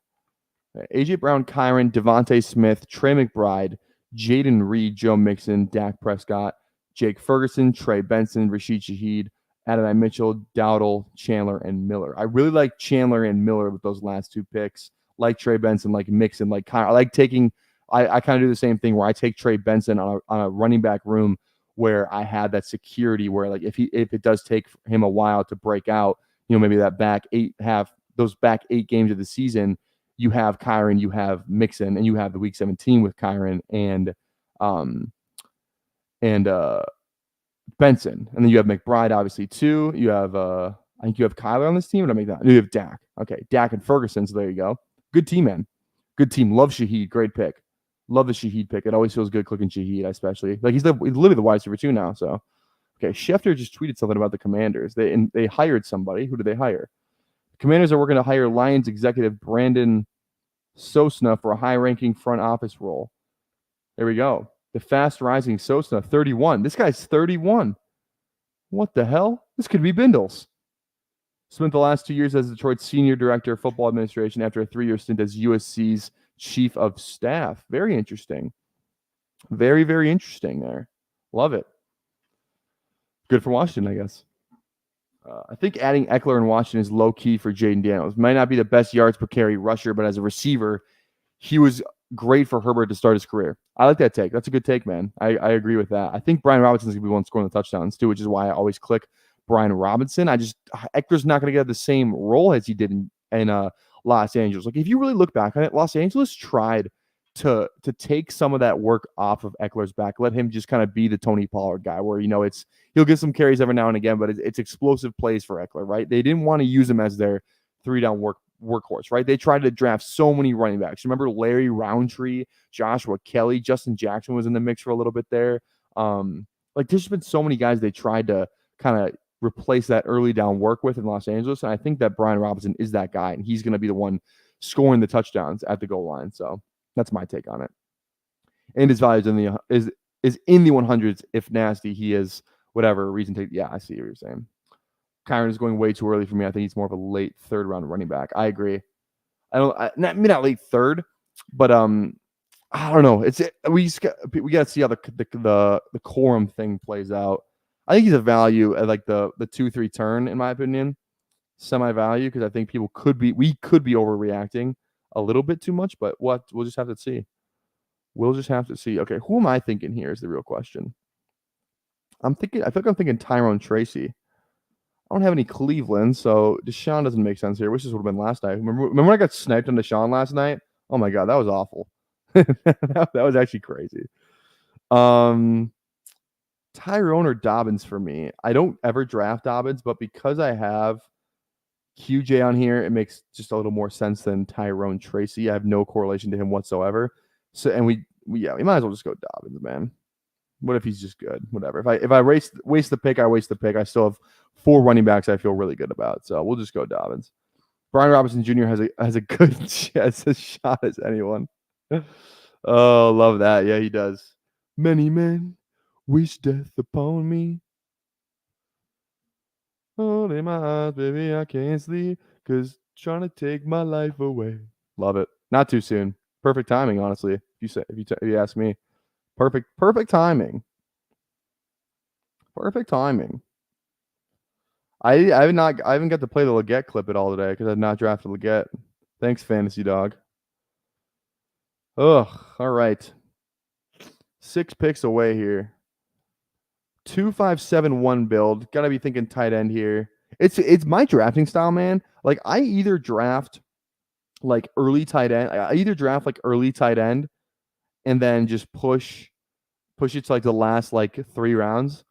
AJ Brown, Kyron, Devontae Smith, Trey McBride, Jaden Reed, Joe Mixon, Dak Prescott, Jake Ferguson, Trey Benson, Rashid Shaheed, Adonai Mitchell, Dowdle, Chandler, and Miller. I really like Chandler and Miller with those last 2 picks. Like Trey Benson, like Mixon, like Kyron. I like taking. I kind of do the same thing where I take Trey Benson on a running back room where I have that security where like if it does take him a while to break out, maybe that those back 8 games of the season, you have Kyron, you have Mixon, and you have the week 17 with Kyron and Benson. And then you have McBride, obviously, too. You have I think you have Kyler on this team. Or did I make that? No, you have Dak. Okay, Dak and Ferguson. So there you go. Good team, man. Good team. Love Shaheed. Great pick. Love the Shaheed pick. It always feels good clicking Shaheed, especially. Like he's literally the wide receiver too now. So okay, Schefter just tweeted something about the Commanders. They hired somebody. Who did they hire? The Commanders are working to hire Lions executive Brandon Sosna for a high-ranking front office role. There we go. The fast-rising Sosna, 31. This guy's 31. What the hell? This could be Bindles. Spent the last 2 years as Detroit's senior director of football administration after a 3-year stint as USC's chief of staff. Very interesting. Very, very interesting there. Love it. Good for Washington, I guess. I think adding Eckler in Washington is low-key for Jaden Daniels. Might not be the best yards per carry rusher, but as a receiver, he was great for Herbert to start his career. I like that take. That's a good take, man. I agree with that. I think Brian Robinson's going to be one scoring the touchdowns, too, which is why I always click Brian Robinson. Eckler's not going to get the same role as he did in Los Angeles. Like, if you really look back on it, Los Angeles tried to take some of that work off of Eckler's back, let him just kind of be the Tony Pollard guy where, he'll get some carries every now and again, but it's explosive plays for Eckler, right? They didn't want to use him as their 3-down workhorse, right? They tried to draft so many running backs. Remember Larry Roundtree, Joshua Kelly, Justin Jackson was in the mix for a little bit there. There's just been so many guys they tried to kind of replace that early down work with in Los Angeles, and I think that Brian Robinson is that guy, and he's going to be the one scoring the touchdowns at the goal line. So that's my take on it. And his value is in the 100s. If nasty, he is whatever reason. Yeah, I see what you're saying. Kyron is going way too early for me. I think he's more of a late 3rd round running back. I agree. Not late 3rd, but I don't know. We got to see how the quorum thing plays out. I think he's a value at like the 2-3 turn, in my opinion. Semi-value, because I think we could be overreacting a little bit too much, but we'll just have to see. We'll just have to see. Okay, who am I thinking here is the real question. I feel like I'm thinking Tyrone Tracy. I don't have any Cleveland, so Deshaun doesn't make sense here, which is what would have been last night. Remember when I got sniped on Deshaun last night? Oh my god, that was awful. that was actually crazy. Tyrone or Dobbins for me. I don't ever draft Dobbins, but because I have QJ on here, it makes just a little more sense than Tyrone Tracy. I have no correlation to him whatsoever. So, and we might as well just go Dobbins, man. What if he's just good? Whatever. If I waste the pick, I waste the pick. I still have 4 running backs I feel really good about. So we'll just go Dobbins. Brian Robinson Jr. has a good shot as anyone. Oh, love that. Yeah, he does. Many men wish death upon me. Oh, in my eyes, baby, I can't sleep, 'cause trying to take my life away. Love it. Not too soon. Perfect timing, honestly. If you ask me, perfect timing. Perfect timing. I haven't got to play the Leggett clip at all today because I've not drafted Leggett. Thanks, Fantasy Dog. Ugh. All right. 6 picks away here. 2-5-7-1 build. Gotta be thinking tight end here. It's my drafting style, man. Like I either draft like early tight end. I either draft like early tight end and then just push it to like the last like 3 rounds,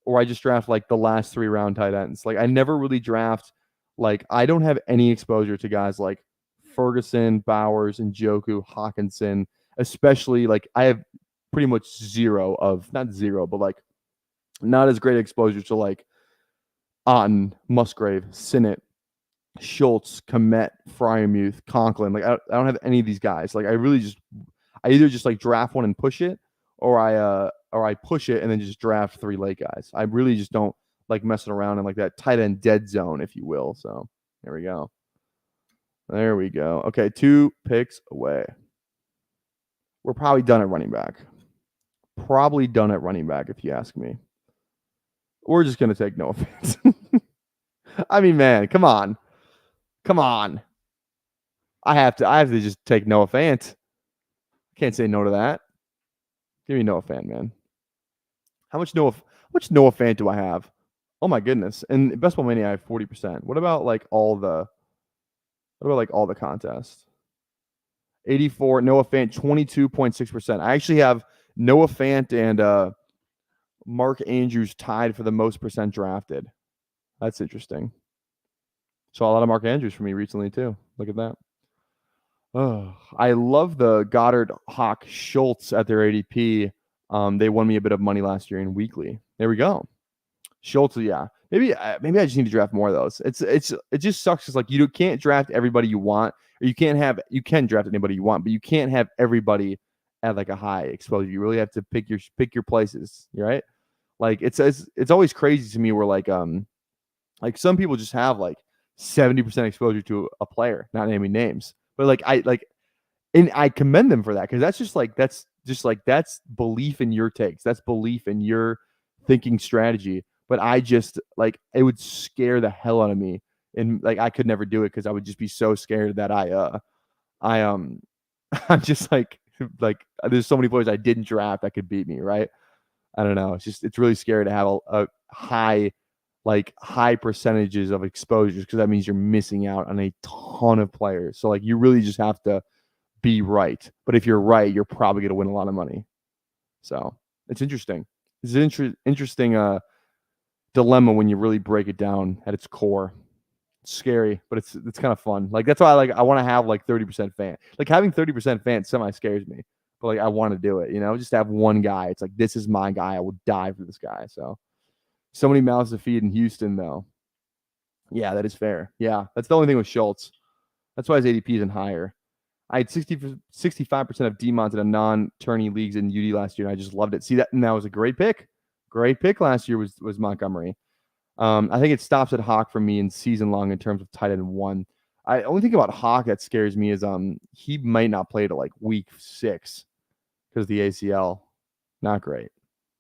or I just draft like the last 3 round tight ends. Like I never really draft, like I don't have any exposure to guys like Ferguson, Bowers, and Njoku, Hawkinson, especially like I have pretty much not zero, but like not as great exposure to like Otten, Musgrave, Sinnott, Schultz, Komet, Fryermuth, Conklin. Like I don't have any of these guys. Like I either just like draft one and push it, or I push it and then just draft 3 late guys. I really just don't like messing around in like that tight end dead zone, if you will. So there we go. There we go. Okay, 2 picks away. We're probably done at running back. Probably done at running back, if you ask me. We're just gonna take no offense. I mean, man, come on. I have to just take Noah Fant. Can't say no to that. Give me Noah Fant, man. How much Noah Fant do I have? Oh my goodness. And Best Ball Mania I have 40%. What about like all the contests? 84, Noah Fant 22.6%. I actually have Noah Fant and Mark Andrews tied for the most percent drafted. That's interesting. Saw a lot of Mark Andrews for me recently too. Look at that. Oh, I love the Goddard, Hawk, Schultz at their ADP. They won me a bit of money last year in weekly. There we go. Schultz, yeah. Maybe I just need to draft more of those. It just sucks because like you can't draft everybody you want, or you can draft anybody you want, but you can't have everybody at like a high exposure. You really have to pick your places, right? Like it's always crazy to me where like some people just have like 70% exposure to a player, not naming names. But and I commend them for that, because that's belief in your takes. That's belief in your thinking strategy. But I just like, it would scare the hell out of me, and like I could never do it because I would just be so scared that I'm just like there's so many players I didn't draft that could beat me, right? I don't know. It's really scary to have a high percentages of exposures, because that means you're missing out on a ton of players. So like you really just have to be right. But if you're right, you're probably going to win a lot of money. So it's interesting. It's an interesting dilemma when you really break it down at its core. It's scary, but it's kind of fun. Like that's why I want to have like 30% fan. Like having 30% fan semi scares me. But like I want to do it, just have one guy. It's like, this is my guy. I will die for this guy. So many mouths to feed in Houston, though. Yeah, that is fair. Yeah, that's the only thing with Schultz. That's why his ADP isn't higher. I had 65% of D-Mons in a non-tourney leagues in UD last year, and I just loved it. See that? And that was a great pick. Great pick last year was Montgomery. I think it stops at Hawk for me in season long in terms of tight end 1. I only think about Hawk that scares me is he might not play to like week 6 because of the ACL. Not great.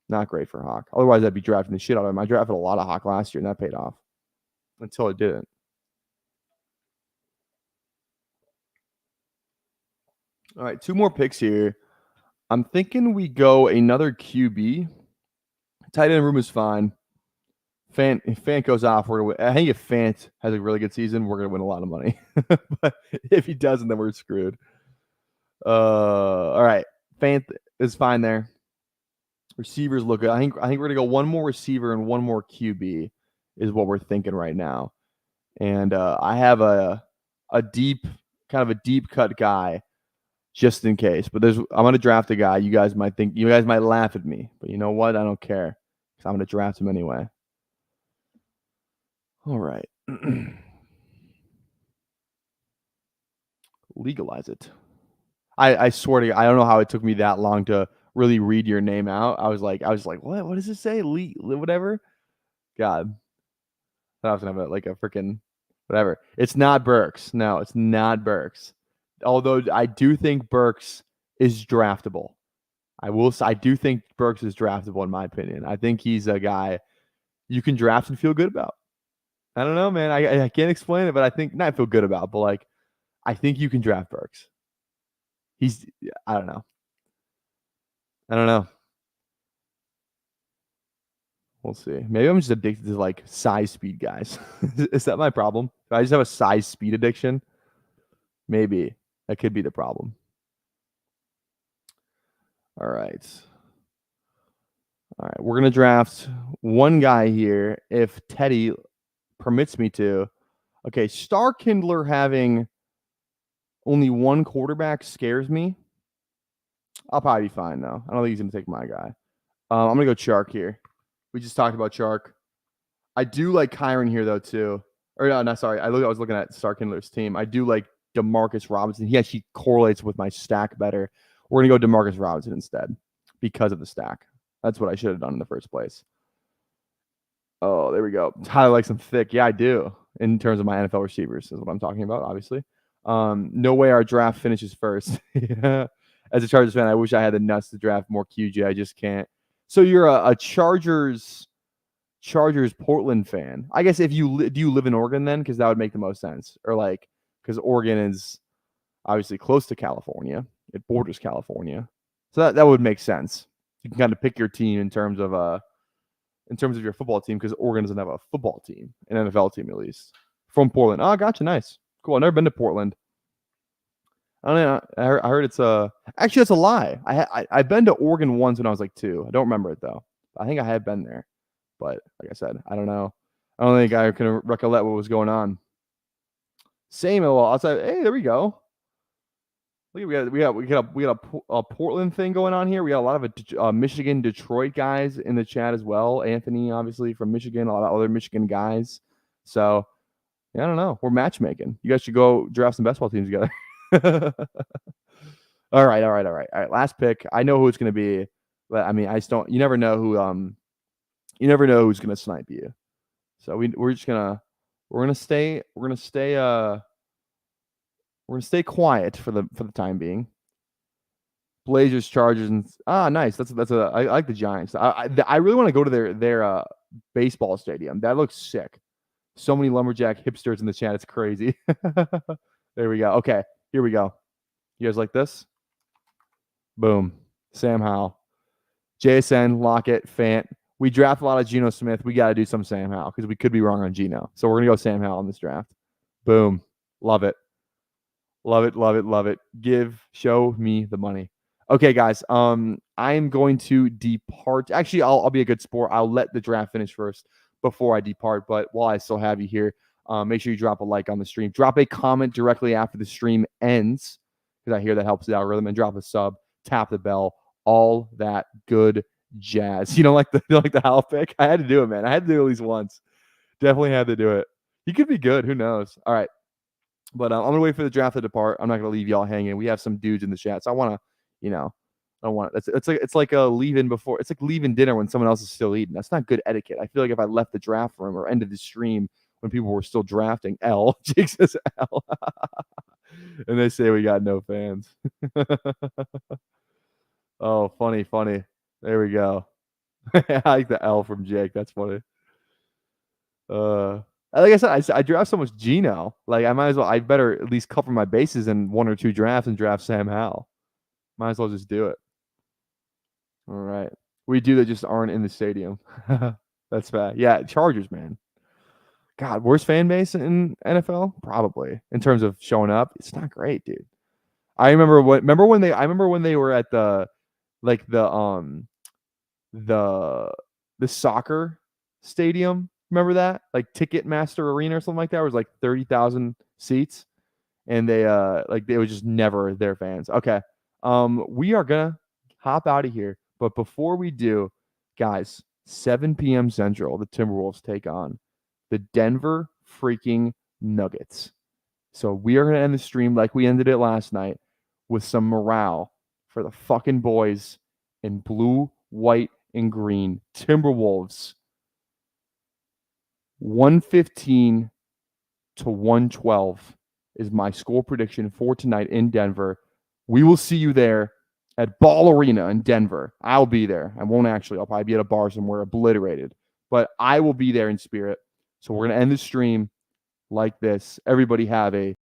Not great for Hawk. Otherwise, I'd be drafting the shit out of him. I drafted a lot of Hawk last year, and that paid off until it didn't. All right, 2 more picks here. I'm thinking we go another QB. Tight end room is fine. If Fant goes off, we're gonna win. I think if Fant has a really good season, we're gonna win a lot of money. But if he doesn't, then we're screwed. All right, Fant is fine there. Receivers look good. I think we're gonna go one more receiver and one more QB is what we're thinking right now. And I have a deep cut guy just in case. But I'm gonna draft a guy. You guys might laugh at me, but you know what? I don't care because I'm gonna draft him anyway. All right. Legalize it. I swear to you, I don't know how it took me that long to really read your name out. I was like, what does it say? Whatever. God. I was gonna have like a freaking whatever. It's not Burks. No, it's not Burks. Although I do think Burks is draftable. I do think Burks is draftable in my opinion. I think he's a guy you can draft and feel good about. I don't know, man. I can't explain it, but I think not feel good about, but like I think you can draft Burks. I don't know. We'll see. Maybe I'm just addicted to like size speed guys. Is that my problem? Do I just have a size speed addiction? Maybe that could be the problem. All right. We're gonna draft one guy here if Teddy permits me to. Okay, Star Kindler having only one quarterback scares me. I'll probably be fine though. I don't think he's gonna take my guy. I'm gonna go Chark here. We just talked about Chark. I do like Kyron here though too. Or no, sorry. I was looking at Star Kindler's team. I do like Demarcus Robinson. He actually correlates with my stack better. We're gonna go Demarcus Robinson instead because of the stack. That's what I should have done in the first place. Oh, there we go. Tyler likes him thick. Yeah, I do. In terms of my NFL receivers, is what I'm talking about, obviously. No way our draft finishes first. As a Chargers fan, I wish I had the nuts to draft more QJ. I just can't. So you're a Chargers Portland fan. I guess if do you live in Oregon then? Because that would make the most sense. Or like because Oregon is obviously close to California. It borders California. So that would make sense. You can kind of pick your team in terms of your football team because Oregon doesn't have a football team, an NFL team at least. From Portland. Oh, gotcha. Nice. Cool. I've never been to Portland. I don't know. I heard it's actually that's a lie. I've been to Oregon once when I was like 2. I don't remember it though. I think I have been there. But like I said, I don't know. I don't think I can recollect what was going on. Same. Well, outside. Hey, there we go. Look, we got a Portland thing going on here. We got a lot of Michigan, Detroit guys in the chat as well. Anthony, obviously from Michigan. A lot of other Michigan guys. So yeah, I don't know. We're matchmaking. You guys should go draft some basketball teams together. All right. Last pick. I know who it's going to be, but I mean, I just don't. You never know who. You never know who's going to snipe you. So we're gonna stay quiet for the time being. Blazers, Chargers, and nice. I like the Giants. I really want to go to their baseball stadium. That looks sick. So many lumberjack hipsters in the chat. It's crazy. There we go. Okay, here we go. You guys like this? Boom. Sam Howell, JSN, Lockett, Fant. We draft a lot of Geno Smith. We got to do some Sam Howell because we could be wrong on Geno. So we're gonna go Sam Howell in this draft. Boom. Love it. Love it. Show me the money. Okay, guys. I'm going to depart. Actually, I'll be a good sport. I'll let the draft finish first before I depart. But while I still have you here, make sure you drop a like on the stream. Drop a comment directly after the stream ends because I hear that helps the algorithm. And drop a sub. Tap the bell. All that good jazz. You don't like the Howell pick? I had to do it, man. I had to do it at least once. Definitely had to do it. He could be good. Who knows? All right. But I'm gonna wait for the draft to depart. I'm not gonna leave y'all hanging. We have some dudes in the chat, so I want to, I want. It's like a leaving before. It's like leaving dinner when someone else is still eating. That's not good etiquette. I feel like if I left the draft room or ended the stream when people were still drafting, Jake says L, and they say we got no fans. Oh, funny. There we go. I like the L from Jake. That's funny. Like I said, I draft so much G now. Like I might as well. I better at least cover my bases in 1 or 2 drafts and draft Sam Howell. Might as well just do it. All right. We do that just aren't in the stadium. That's bad. Yeah, Chargers, man. God, worst fan base in NFL? Probably. In terms of showing up, it's not great, dude. I remember when they were at the like the soccer stadium. Remember that? Like Ticketmaster Arena or something like that. It was like 30,000 seats. And they was just never their fans. Okay. We are gonna hop out of here. But before we do, guys, 7 p.m. Central, the Timberwolves take on the Denver freaking Nuggets. So we are gonna end the stream like we ended it last night with some morale for the fucking boys in blue, white, and green. Timberwolves 115 to 112 is my score prediction for tonight in Denver. We will see you there at Ball Arena in Denver. I'll be there. I won't actually. I'll probably be at a bar somewhere obliterated, but I will be there in spirit. So we're going to end the stream like this. Everybody have a